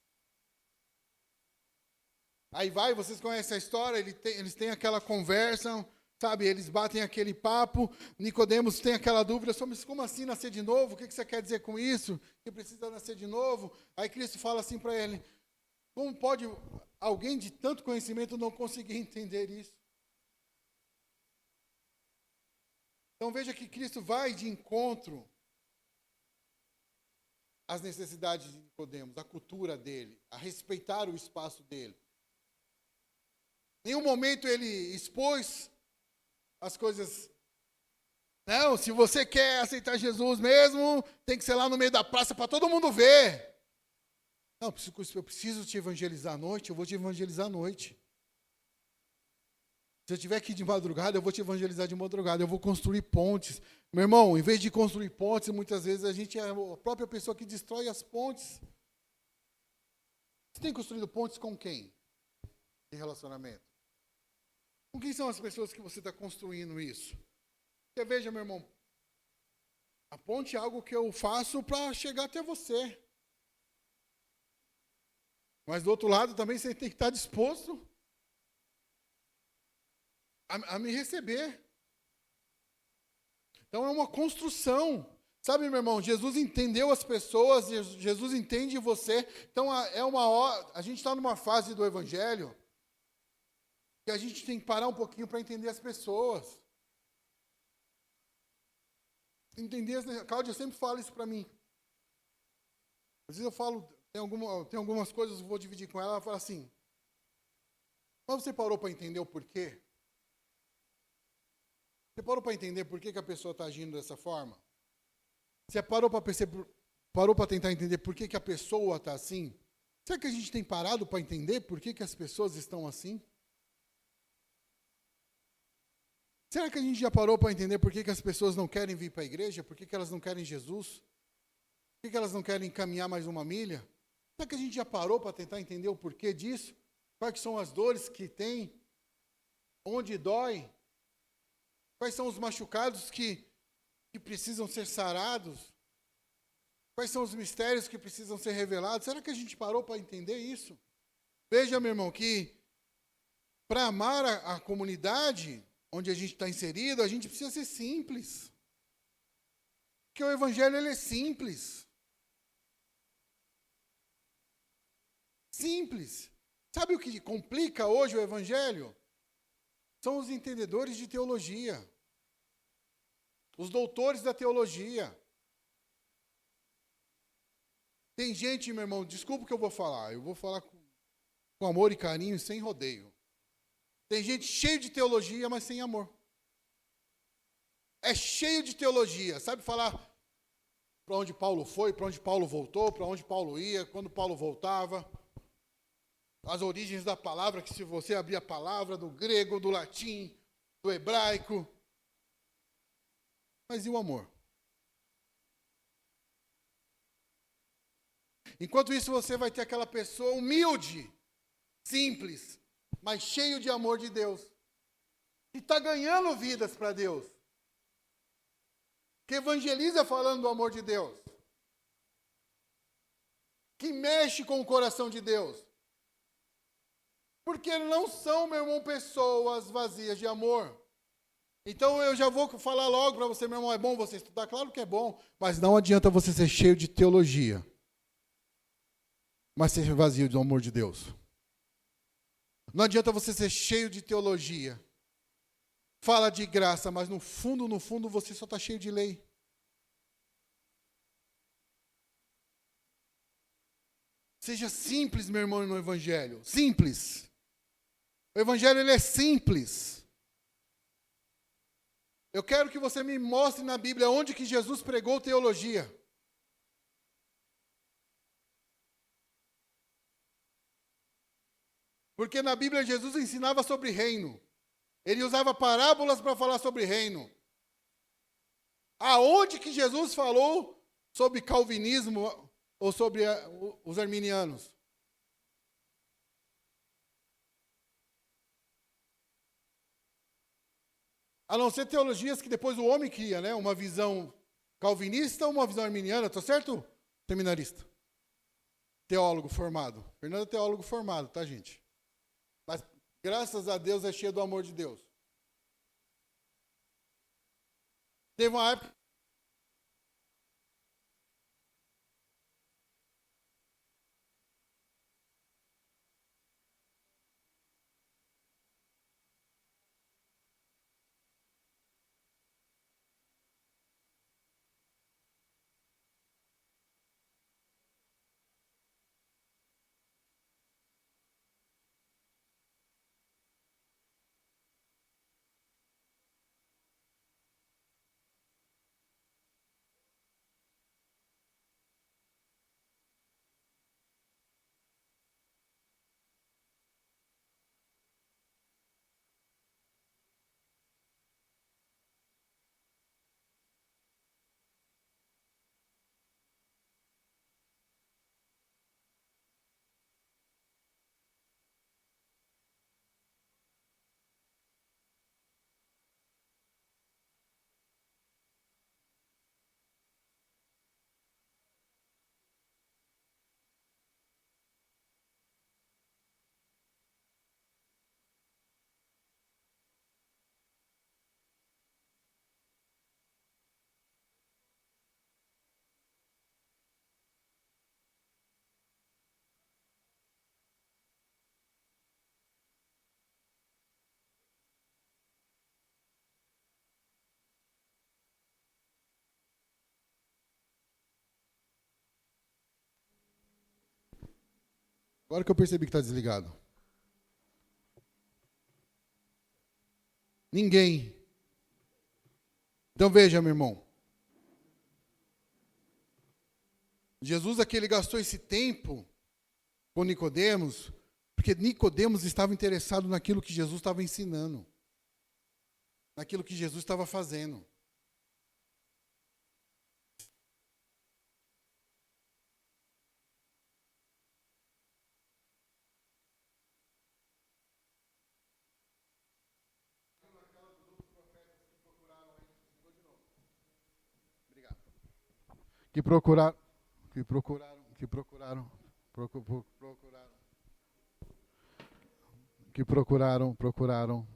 Aí vocês conhecem a história, eles têm aquela conversa, sabe, eles batem aquele papo, Nicodemos tem aquela dúvida, mas como assim nascer de novo? O que você quer dizer com isso? Que precisa nascer de novo? Aí Cristo fala assim para ele, como pode alguém de tanto conhecimento não conseguir entender isso? Então veja que Cristo vai de encontro às necessidades de Nicodemos, à cultura dele, a respeitar o espaço dele. Em nenhum momento ele expôs as coisas. Não, se você quer aceitar Jesus mesmo, tem que ser lá no meio da praça para todo mundo ver. Não, eu preciso te evangelizar à noite, eu vou te evangelizar à noite. Se eu tiver que ir de madrugada, eu vou te evangelizar de madrugada, eu vou construir pontes. Meu irmão, em vez de construir pontes, muitas vezes a gente é a própria pessoa que destrói as pontes. Você tem construído pontes com quem? De relacionamento. Com quem são as pessoas que você está construindo isso? Porque veja, meu irmão, a ponte é algo que eu faço para chegar até você. Mas do outro lado também você tem que estar disposto a me receber. Então é uma construção. Sabe, meu irmão, Jesus entendeu as pessoas, Jesus entende você. Então a gente está numa fase do Evangelho que a gente tem que parar um pouquinho para entender as pessoas. Cláudia sempre fala isso para mim. Às vezes eu falo, tem algumas coisas, eu vou dividir com ela, ela fala assim, mas você parou para entender o porquê? Você parou para entender por que a pessoa está agindo dessa forma? Você parou para tentar entender por que a pessoa está assim? Será que a gente tem parado para entender por que as pessoas estão assim? Será que a gente já parou para entender por que as pessoas não querem vir para a igreja? Por que elas não querem Jesus? Por que elas não querem caminhar mais uma milha? Será que a gente já parou para tentar entender o porquê disso? Quais são as dores que tem? Onde dói? Quais são os machucados que precisam ser sarados? Quais são os mistérios que precisam ser revelados? Será que a gente parou para entender isso? Veja, meu irmão, que para amar a comunidade onde a gente está inserido, a gente precisa ser simples. Porque o Evangelho ele é simples. Simples. Sabe o que complica hoje o Evangelho? São os entendedores de teologia. Os doutores da teologia. Tem gente, meu irmão, desculpa o que eu vou falar com amor e carinho, sem rodeio. Tem gente cheia de teologia, mas sem amor. É cheio de teologia, sabe falar para onde Paulo foi, para onde Paulo voltou, para onde Paulo ia, quando Paulo voltava. As origens da palavra, que se você abrir a palavra do grego, do latim, do hebraico. Mas e o amor? Enquanto isso, você vai ter aquela pessoa humilde, simples, mas cheio de amor de Deus. Que está ganhando vidas para Deus. Que evangeliza falando do amor de Deus. Que mexe com o coração de Deus. Porque não são, meu irmão, pessoas vazias de amor. Então eu já vou falar logo para você, meu irmão, é bom você estudar? Claro que é bom, mas não adianta você ser cheio de teologia, mas ser vazio do amor de Deus. Não adianta você ser cheio de teologia, fala de graça, mas no fundo, você só está cheio de lei. Seja simples, meu irmão, no Evangelho. Simples. O Evangelho, ele é simples. Eu quero que você me mostre na Bíblia onde que Jesus pregou teologia. Porque na Bíblia Jesus ensinava sobre reino. Ele usava parábolas para falar sobre reino. Aonde que Jesus falou sobre calvinismo ou sobre os arminianos? A não ser teologias que depois o homem cria, né? Uma visão calvinista ou uma visão arminiana, tá certo? Seminarista. Teólogo formado. Fernando é teólogo formado, tá, gente? Mas, graças a Deus, é cheio do amor de Deus. Teve uma época... Agora que eu percebi que está desligado. Ninguém. Então veja, meu irmão. Jesus aqui ele gastou esse tempo com Nicodemos, porque Nicodemos estava interessado naquilo que Jesus estava ensinando, naquilo que Jesus estava fazendo. Que procuraram, procuraram.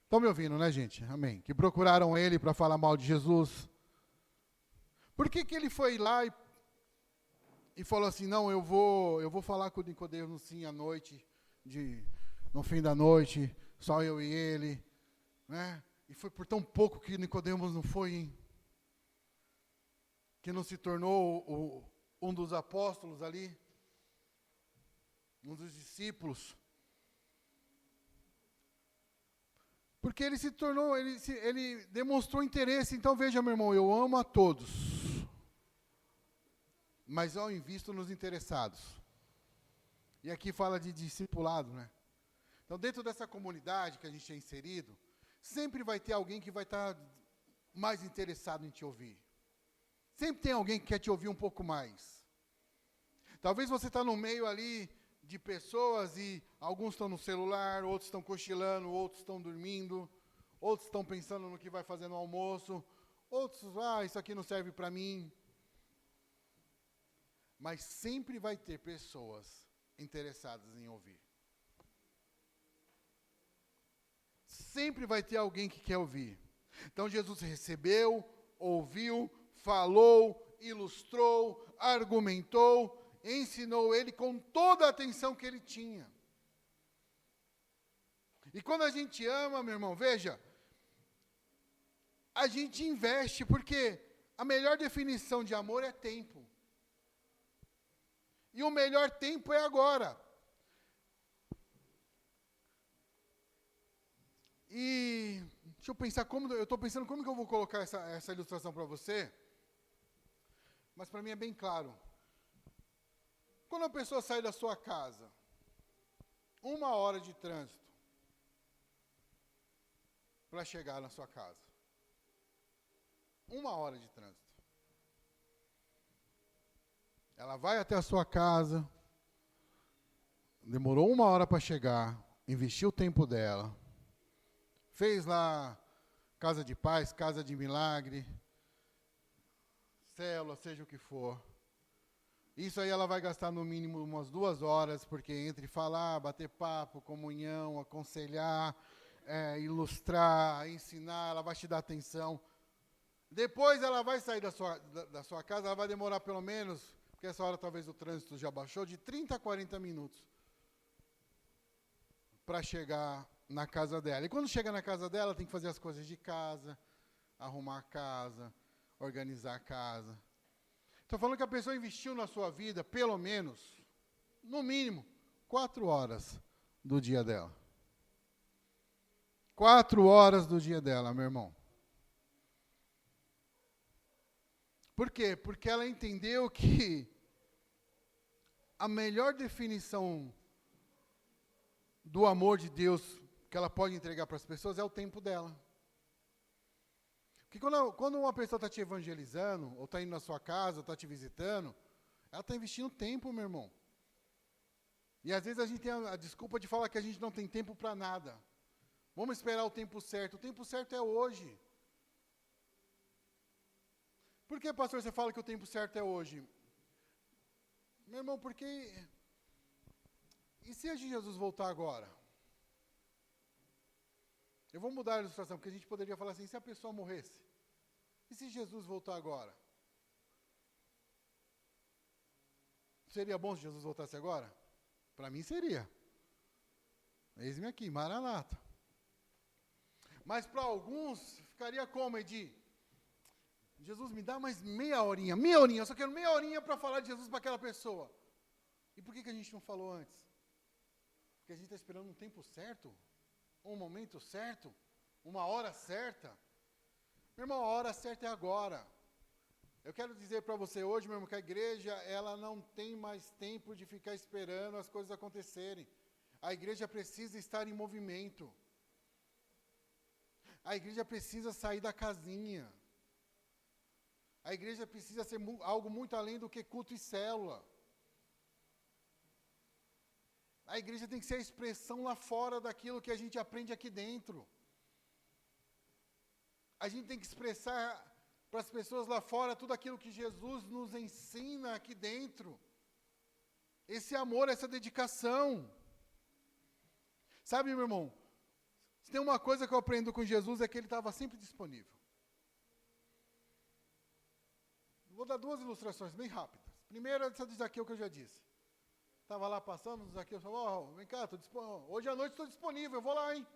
Estão me ouvindo, né, gente? Amém. Que procuraram ele para falar mal de Jesus. Por que que ele foi lá e falou assim, não, eu vou falar com o Nicodemos sim à noite, no fim da noite, só eu e ele, né? E foi por tão pouco que Nicodemos não foi, hein? Que não se tornou um dos apóstolos ali, um dos discípulos. Porque ele se tornou, ele demonstrou interesse. Então veja, meu irmão, eu amo a todos, mas eu invisto nos interessados. E aqui fala de discipulado, né? Então dentro dessa comunidade que a gente é inserido, sempre vai ter alguém que vai estar mais interessado em te ouvir. Sempre tem alguém que quer te ouvir um pouco mais. Talvez você está no meio ali de pessoas e alguns estão no celular, outros estão cochilando, outros estão dormindo, outros estão pensando no que vai fazer no almoço, outros, isso aqui não serve para mim. Mas sempre vai ter pessoas interessadas em ouvir. Sempre vai ter alguém que quer ouvir. Então Jesus recebeu, ouviu, falou, ilustrou, argumentou, ensinou ele com toda a atenção que ele tinha. E quando a gente ama, meu irmão, veja, a gente investe, porque a melhor definição de amor é tempo. E o melhor tempo é agora. E deixa eu pensar eu estou pensando como que eu vou colocar essa ilustração para você. Mas para mim é bem claro. Quando a pessoa sai da sua casa, 1 hora de trânsito para chegar na sua casa. 1 hora de trânsito. Ela vai até a sua casa, demorou 1 hora para chegar, investiu o tempo dela, fez lá casa de paz, casa de milagre, célula, seja o que for. Isso aí ela vai gastar no mínimo umas 2 horas, porque entre falar, bater papo, comunhão, aconselhar, ilustrar, ensinar, ela vai te dar atenção. Depois ela vai sair da sua casa, ela vai demorar pelo menos, porque essa hora talvez o trânsito já baixou, de 30 a 40 minutos para chegar na casa dela. E quando chega na casa dela, tem que fazer as coisas de casa, arrumar a casa, organizar a casa. Estou falando que a pessoa investiu na sua vida, pelo menos, no mínimo, 4 horas do dia dela. 4 horas do dia dela, meu irmão. Por quê? Porque ela entendeu que a melhor definição do amor de Deus que ela pode entregar para as pessoas é o tempo dela. Porque quando uma pessoa está te evangelizando, ou está indo na sua casa, ou está te visitando, ela está investindo tempo, meu irmão. E às vezes a gente tem a desculpa de falar que a gente não tem tempo para nada. Vamos esperar o tempo certo. O tempo certo é hoje. Por que, pastor, você fala que o tempo certo é hoje? Meu irmão, porque... E se Jesus voltar agora? Eu vou mudar a ilustração, porque a gente poderia falar assim, e se a pessoa morresse? E se Jesus voltar agora? Seria bom se Jesus voltasse agora? Para mim seria. Eis-me aqui, Maranata. Mas para alguns, ficaria como, Edi? Jesus, me dá mais meia horinha, eu só quero meia horinha para falar de Jesus para aquela pessoa. E por que a gente não falou antes? Porque a gente está esperando um tempo certo, um momento certo, uma hora certa. Meu irmão, a hora certa é agora. Eu quero dizer para você hoje, meu irmão, que a igreja, ela não tem mais tempo de ficar esperando as coisas acontecerem. A igreja precisa estar em movimento. A igreja precisa sair da casinha. A igreja precisa ser algo muito além do que culto e célula. A igreja tem que ser a expressão lá fora daquilo que a gente aprende aqui dentro. A gente tem que expressar para as pessoas lá fora tudo aquilo que Jesus nos ensina aqui dentro. Esse amor, essa dedicação. Sabe, meu irmão, se tem uma coisa que eu aprendo com Jesus é que ele estava sempre disponível. Vou dar 2 ilustrações bem rápidas. Primeiro, essa de Zaqueu que eu já disse. Estava lá passando, o Zaqueu falou, vem cá, hoje à noite estou disponível, eu vou lá, hein?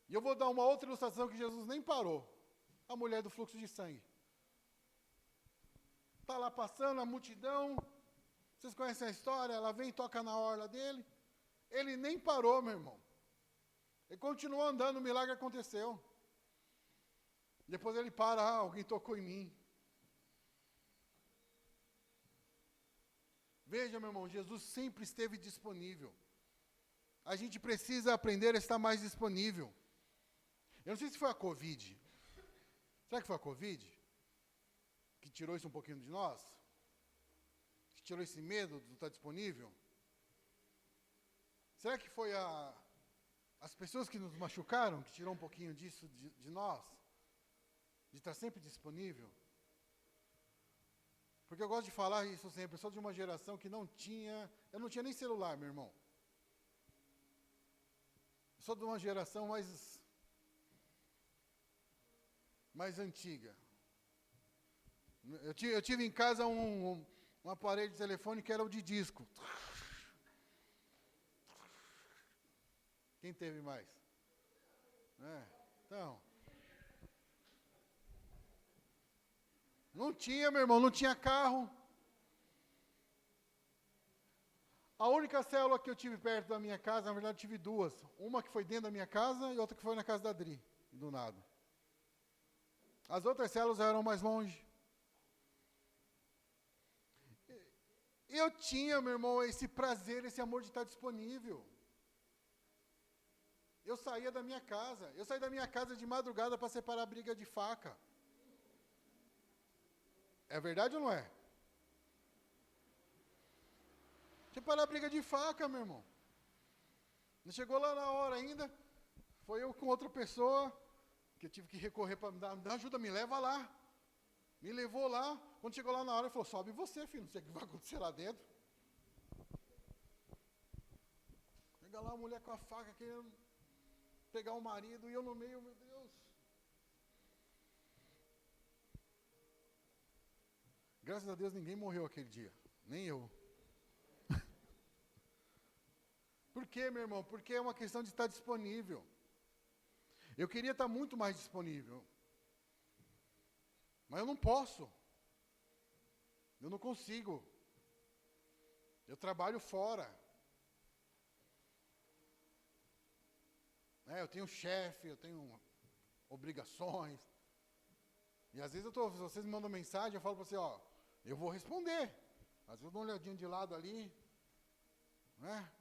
E eu vou dar uma outra ilustração que Jesus nem parou. A mulher do fluxo de sangue. Está lá passando a multidão, vocês conhecem a história, ela vem e toca na orla dele. Ele nem parou, meu irmão. Ele continuou andando, o milagre aconteceu. Depois ele para, alguém tocou em mim. Veja, meu irmão, Jesus sempre esteve disponível. A gente precisa aprender a estar mais disponível. Eu não sei se foi a Covid. Será que foi a Covid? Que tirou isso um pouquinho de nós? Que tirou esse medo de estar disponível? Será que foi as pessoas que nos machucaram, que tirou um pouquinho disso de nós? De estar sempre disponível? Porque eu gosto de falar isso sempre, eu sou de uma geração que eu não tinha nem celular, meu irmão. Eu sou de uma geração mais antiga. Eu tive em casa um aparelho de telefone que era o de disco. Quem teve mais? Então... Não tinha, meu irmão, não tinha carro. A única célula que eu tive perto da minha casa, na verdade eu tive duas. Uma que foi dentro da minha casa e outra que foi na casa da Adri, do nada. As outras células eram mais longe. Eu tinha, meu irmão, esse prazer, esse amor de estar disponível. Eu saía da minha casa. Eu saía da minha casa de madrugada para separar a briga de faca. É verdade ou não é? Separar a briga de faca, meu irmão. Não chegou lá na hora ainda. Foi eu com outra pessoa que eu tive que recorrer para me dar ajuda, me leva lá. Me levou lá. Quando chegou lá na hora, ele falou, sobe você, filho, não sei o que vai acontecer lá dentro. Chega lá a mulher com a faca querendo pegar o marido e eu no meio, meu Deus. Graças a Deus ninguém morreu aquele dia, nem eu. Por quê, meu irmão? Porque é uma questão de estar disponível. Eu queria estar muito mais disponível. Mas eu não posso. Eu não consigo. Eu trabalho fora. Eu tenho chefe, eu tenho obrigações. E às vezes vocês me mandam mensagem, eu falo para você, eu vou responder. Às vezes eu dou uma olhadinha de lado ali. Né?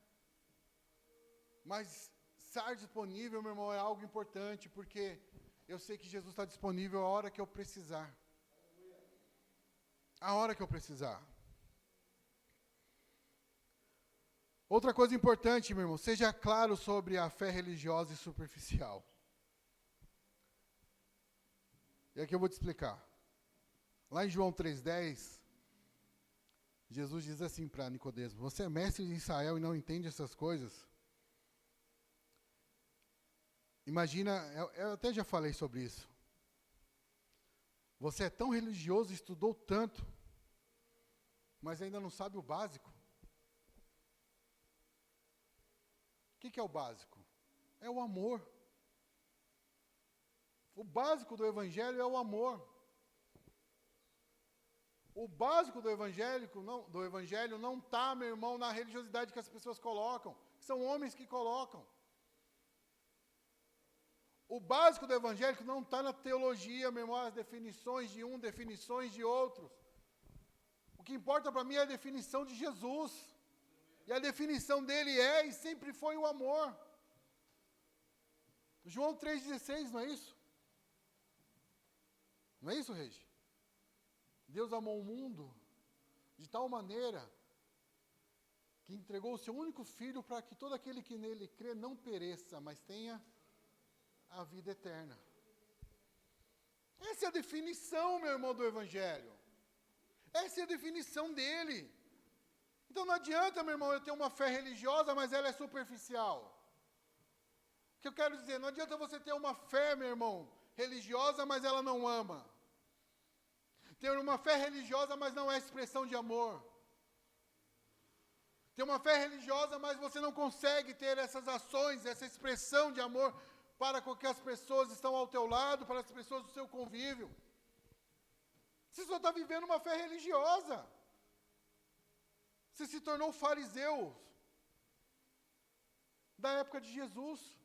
Mas estar disponível, meu irmão, é algo importante, porque eu sei que Jesus está disponível a hora que eu precisar. A hora que eu precisar. Outra coisa importante, meu irmão, seja claro sobre a fé religiosa e superficial. E aqui eu vou te explicar. Lá em João 3,10, Jesus diz assim para Nicodemo, você é mestre de Israel e não entende essas coisas? Imagina, eu até já falei sobre isso. Você é tão religioso, estudou tanto, mas ainda não sabe o básico. O que é o básico? É o amor. O básico do Evangelho é o amor. O básico do Evangelho não está, meu irmão, na religiosidade que as pessoas colocam. São homens que colocam. O básico do Evangelho não está na teologia, meu irmão, as definições de um, definições de outros. O que importa para mim é a definição de Jesus. E a definição dele é e sempre foi o amor. João 3,16, não é isso? Não é isso, Regi? Deus amou o mundo de tal maneira que entregou o seu único filho para que todo aquele que nele crê não pereça, mas tenha a vida eterna. Essa é a definição, meu irmão, do Evangelho. Essa é a definição dele. Então não adianta, meu irmão, eu ter uma fé religiosa, mas ela é superficial. O que eu quero dizer, não adianta você ter uma fé, meu irmão, religiosa, mas ela não ama. Ter uma fé religiosa, mas não é expressão de amor. Ter uma fé religiosa, mas você não consegue ter essas ações, essa expressão de amor para com que as pessoas estão ao teu lado, para as pessoas do seu convívio. Você só está vivendo uma fé religiosa. Você se tornou fariseu da época de Jesus.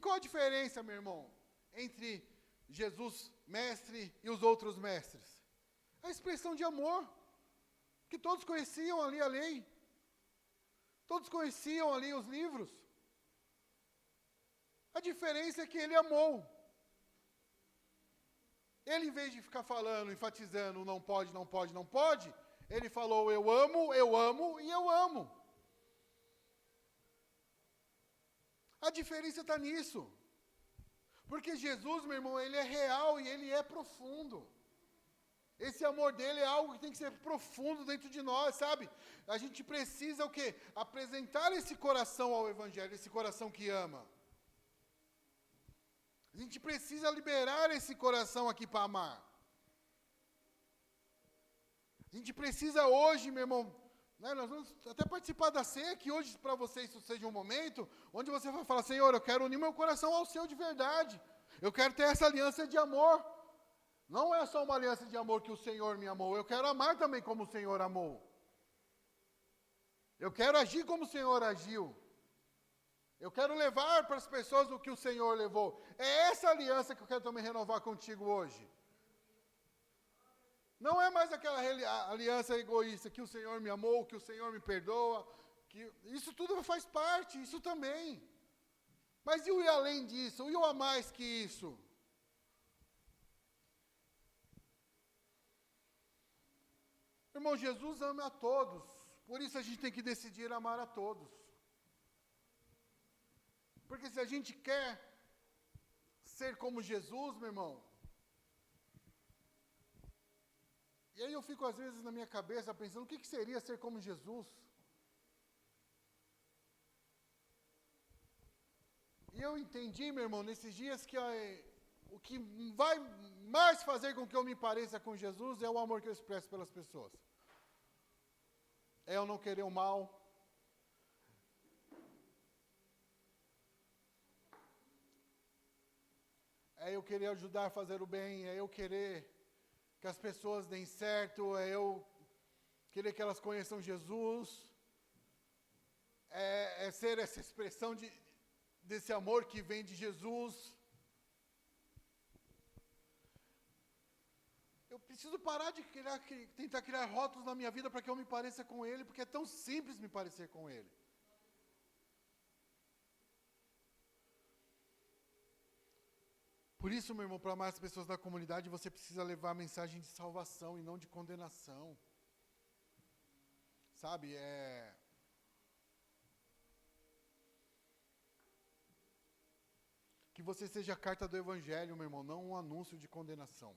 Qual a diferença, meu irmão, entre Jesus, mestre, e os outros mestres? A expressão de amor, que todos conheciam ali a lei. Todos conheciam ali os livros. A diferença é que ele amou. Ele, em vez de ficar falando, enfatizando, não pode, não pode, não pode, ele falou, eu amo e eu amo. A diferença está nisso. Porque Jesus, meu irmão, ele é real e ele é profundo. Esse amor dele é algo que tem que ser profundo dentro de nós, sabe? A gente precisa o quê? Apresentar esse coração ao Evangelho, esse coração que ama. A gente precisa liberar esse coração aqui para amar. A gente precisa hoje, meu irmão, nós vamos até participar da ceia, que hoje para vocês isso seja um momento onde você vai falar, Senhor, eu quero unir meu coração ao seu de verdade. Eu quero ter essa aliança de amor. Não é só uma aliança de amor que o Senhor me amou. Eu quero amar também como o Senhor amou. Eu quero agir como o Senhor agiu. Eu quero levar para as pessoas o que o Senhor levou. É essa aliança que eu quero também renovar contigo hoje. Não é mais aquela aliança egoísta que o Senhor me amou, que o Senhor me perdoa. Isso tudo faz parte, isso também. Mas e o além disso? E o a mais que isso? Irmão, Jesus ama a todos. Por isso a gente tem que decidir amar a todos. Porque se a gente quer ser como Jesus, meu irmão, e aí eu fico às vezes na minha cabeça pensando, o que seria ser como Jesus? E eu entendi, meu irmão, nesses dias que o que vai mais fazer com que eu me pareça com Jesus é o amor que eu expresso pelas pessoas. É eu não querer o mal. É eu querer ajudar a fazer o bem, é eu querer que as pessoas deem certo, é eu querer que elas conheçam Jesus, é ser essa expressão desse amor que vem de Jesus. Eu preciso parar de tentar criar rótulos na minha vida para que eu me pareça com Ele, porque é tão simples me parecer com Ele. Por isso, meu irmão, para amar as pessoas da comunidade, você precisa levar a mensagem de salvação e não de condenação. Sabe, que você seja a carta do Evangelho, meu irmão, não um anúncio de condenação.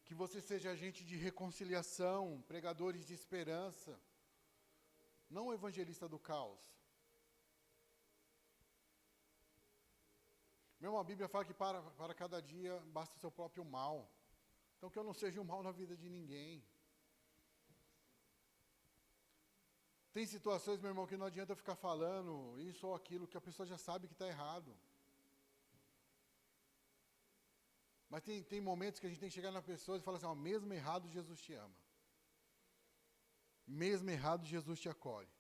Que você seja agente de reconciliação, pregadores de esperança, não o evangelista do caos. Meu irmão, a Bíblia fala que para cada dia basta o seu próprio mal. Então que eu não seja um mal na vida de ninguém. Tem situações, meu irmão, que não adianta eu ficar falando isso ou aquilo, que a pessoa já sabe que está errado. Mas tem momentos que a gente tem que chegar na pessoa e falar assim, ó, mesmo errado, Jesus te ama. Mesmo errado, Jesus te acolhe.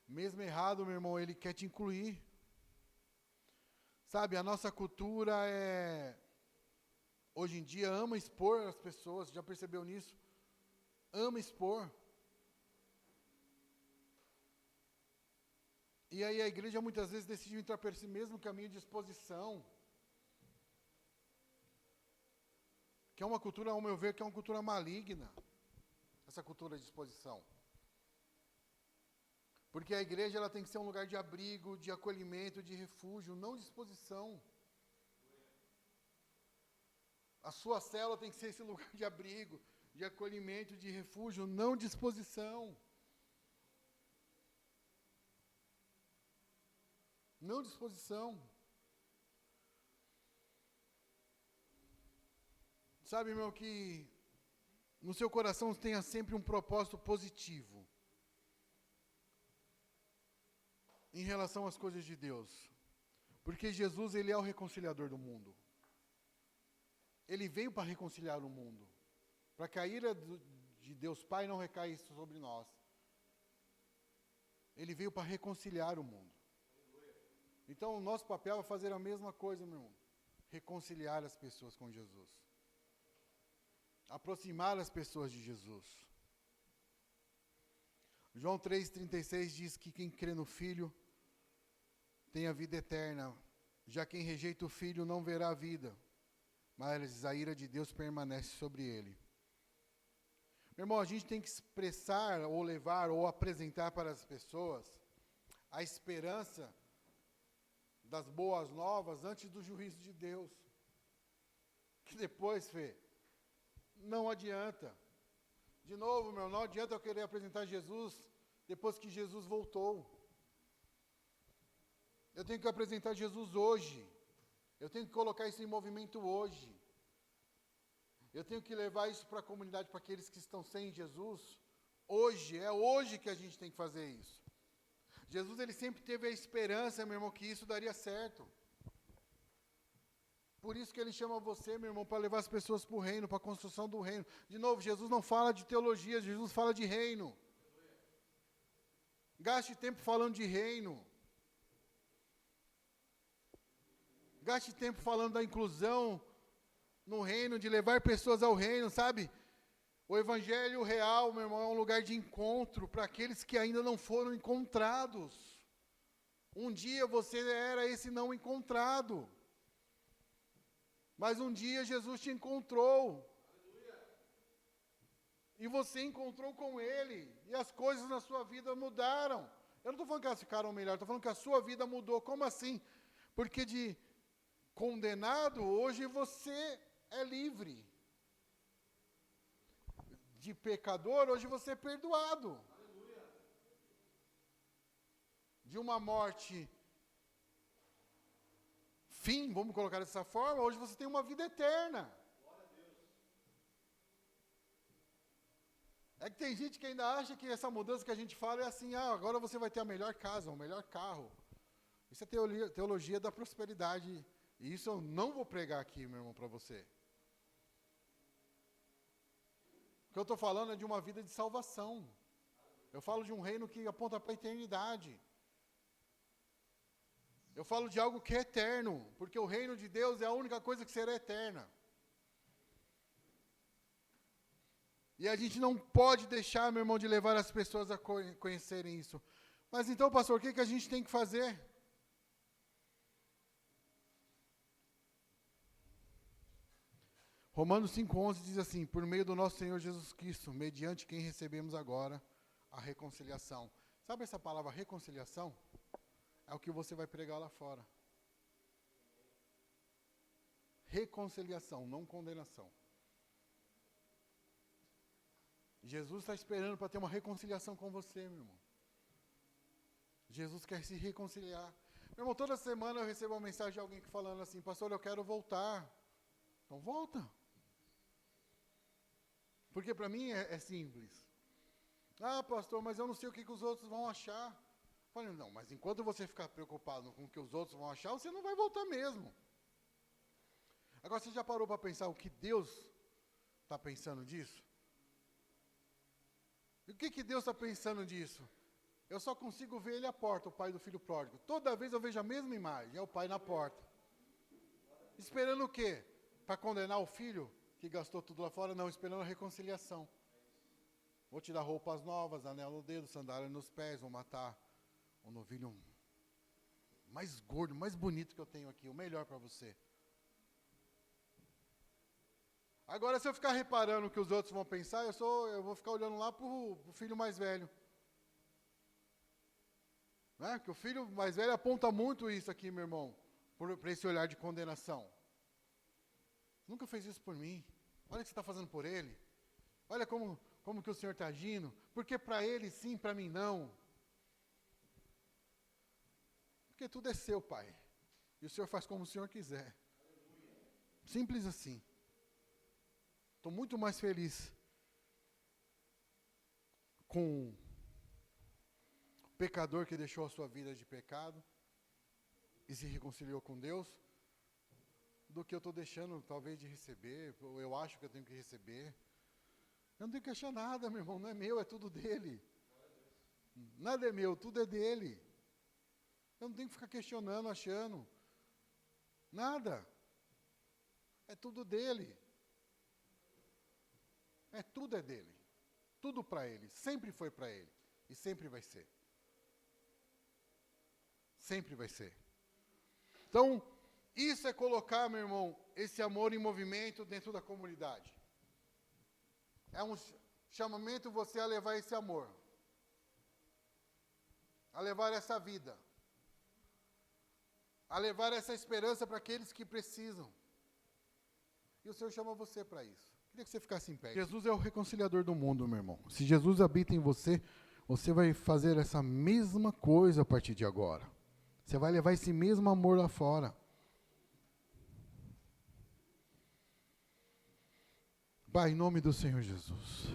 Mesmo errado, meu irmão, Ele quer te incluir. Sabe, a nossa cultura hoje em dia, ama expor as pessoas, já percebeu nisso? Ama expor. E aí a igreja muitas vezes decide entrar por esse mesmo caminho de exposição. Que é uma cultura, ao meu ver, que é uma cultura maligna. Essa cultura de exposição. Porque a igreja ela tem que ser um lugar de abrigo, de acolhimento, de refúgio, não de exposição. A sua célula tem que ser esse lugar de abrigo, de acolhimento, de refúgio, não de exposição. Não de exposição. Sabe, meu, que no seu coração tenha sempre um propósito positivo em relação às coisas de Deus. Porque Jesus, Ele é o reconciliador do mundo. Ele veio para reconciliar o mundo. Para que a ira de Deus Pai não recaísse sobre nós. Ele veio para reconciliar o mundo. Então, o nosso papel é fazer a mesma coisa, meu irmão. Reconciliar as pessoas com Jesus. Aproximar as pessoas de Jesus. João 3,36 diz que quem crê no Filho tem a vida eterna. Já quem rejeita o Filho não verá a vida, mas a ira de Deus permanece sobre ele. Meu irmão, a gente tem que expressar, ou levar, ou apresentar para as pessoas a esperança das boas novas antes do juízo de Deus. Que depois, Fê, não adianta. De novo, meu, não adianta eu querer apresentar Jesus depois que Jesus voltou. Eu tenho que apresentar Jesus hoje. Eu tenho que colocar isso em movimento hoje. Eu tenho que levar isso para a comunidade, para aqueles que estão sem Jesus. Hoje, é hoje que a gente tem que fazer isso. Jesus, ele sempre teve a esperança, meu irmão, que isso daria certo. Por isso que Ele chama você, meu irmão, para levar as pessoas para o reino, para a construção do reino. De novo, Jesus não fala de teologia, Jesus fala de reino. Gaste tempo falando de reino. Gaste tempo falando da inclusão no reino, de levar pessoas ao reino, sabe? O evangelho real, meu irmão, é um lugar de encontro para aqueles que ainda não foram encontrados. Um dia você era esse não encontrado. Mas um dia Jesus te encontrou. E você encontrou com Ele. E as coisas na sua vida mudaram. Eu não estou falando que elas ficaram melhor, estou falando que a sua vida mudou. Como assim? Porque de condenado, hoje você é livre. De pecador, hoje você é perdoado. Aleluia. De uma morte fim, vamos colocar dessa forma, hoje você tem uma vida eterna. Glória a Deus. É que tem gente que ainda acha que essa mudança que a gente fala é assim, agora você vai ter a melhor casa, o melhor carro. Isso é teologia da prosperidade. E isso eu não vou pregar aqui, meu irmão, para você. O que eu estou falando é de uma vida de salvação. Eu falo de um reino que aponta para a eternidade. Eu falo de algo que é eterno, porque o reino de Deus é a única coisa que será eterna. E a gente não pode deixar, meu irmão, de levar as pessoas a conhecerem isso. Mas então, pastor, o que a gente tem que fazer? Romanos 5,11 diz assim, por meio do nosso Senhor Jesus Cristo, mediante quem recebemos agora a reconciliação. Sabe essa palavra reconciliação? É o que você vai pregar lá fora. Reconciliação, não condenação. Jesus está esperando para ter uma reconciliação com você, meu irmão. Jesus quer se reconciliar. Meu irmão, toda semana eu recebo uma mensagem de alguém falando assim, pastor, eu quero voltar. Então volta. Porque para mim é simples. Pastor, mas eu não sei o que os outros vão achar. Eu falei, não, mas enquanto você ficar preocupado com o que os outros vão achar, você não vai voltar mesmo. Agora, você já parou para pensar o que Deus está pensando disso? E o que Deus está pensando disso? Eu só consigo ver Ele à porta, o pai do filho pródigo. Toda vez eu vejo a mesma imagem, é o pai na porta. Esperando o quê? Para condenar o filho que gastou tudo lá fora? Não, esperando a reconciliação. Vou te dar roupas novas, anel no dedo, sandália nos pés, vou matar o novilho mais gordo, mais bonito que eu tenho aqui, o melhor para você. Agora, se eu ficar reparando o que os outros vão pensar, eu vou ficar olhando lá para o filho mais velho. Né? Porque o filho mais velho aponta muito isso aqui, meu irmão, para esse olhar de condenação. Nunca fez isso por mim. Olha o que você está fazendo por ele. Olha como que o Senhor está agindo. Porque para ele sim, para mim não. Porque tudo é seu, Pai. E o Senhor faz como o Senhor quiser. Simples assim. Estou muito mais feliz com o pecador que deixou a sua vida de pecado e se reconciliou com Deus, do que eu estou deixando, talvez, de receber, ou eu acho que eu tenho que receber. Eu não tenho que achar nada, meu irmão, não é meu, é tudo dele. Nada é meu, tudo é dele. Eu não tenho que ficar questionando, achando. Nada. É tudo dele. Tudo é dele. Tudo para ele. Sempre foi para ele. E sempre vai ser. Sempre vai ser. Então, isso é colocar, meu irmão, esse amor em movimento dentro da comunidade. É um chamamento você a levar esse amor. A levar essa vida. A levar essa esperança para aqueles que precisam. E o Senhor chama você para isso. Queria que você ficasse em pé. Jesus é o reconciliador do mundo, meu irmão. Se Jesus habita em você, você vai fazer essa mesma coisa a partir de agora. Você vai levar esse mesmo amor lá fora. Pai, em nome do Senhor Jesus.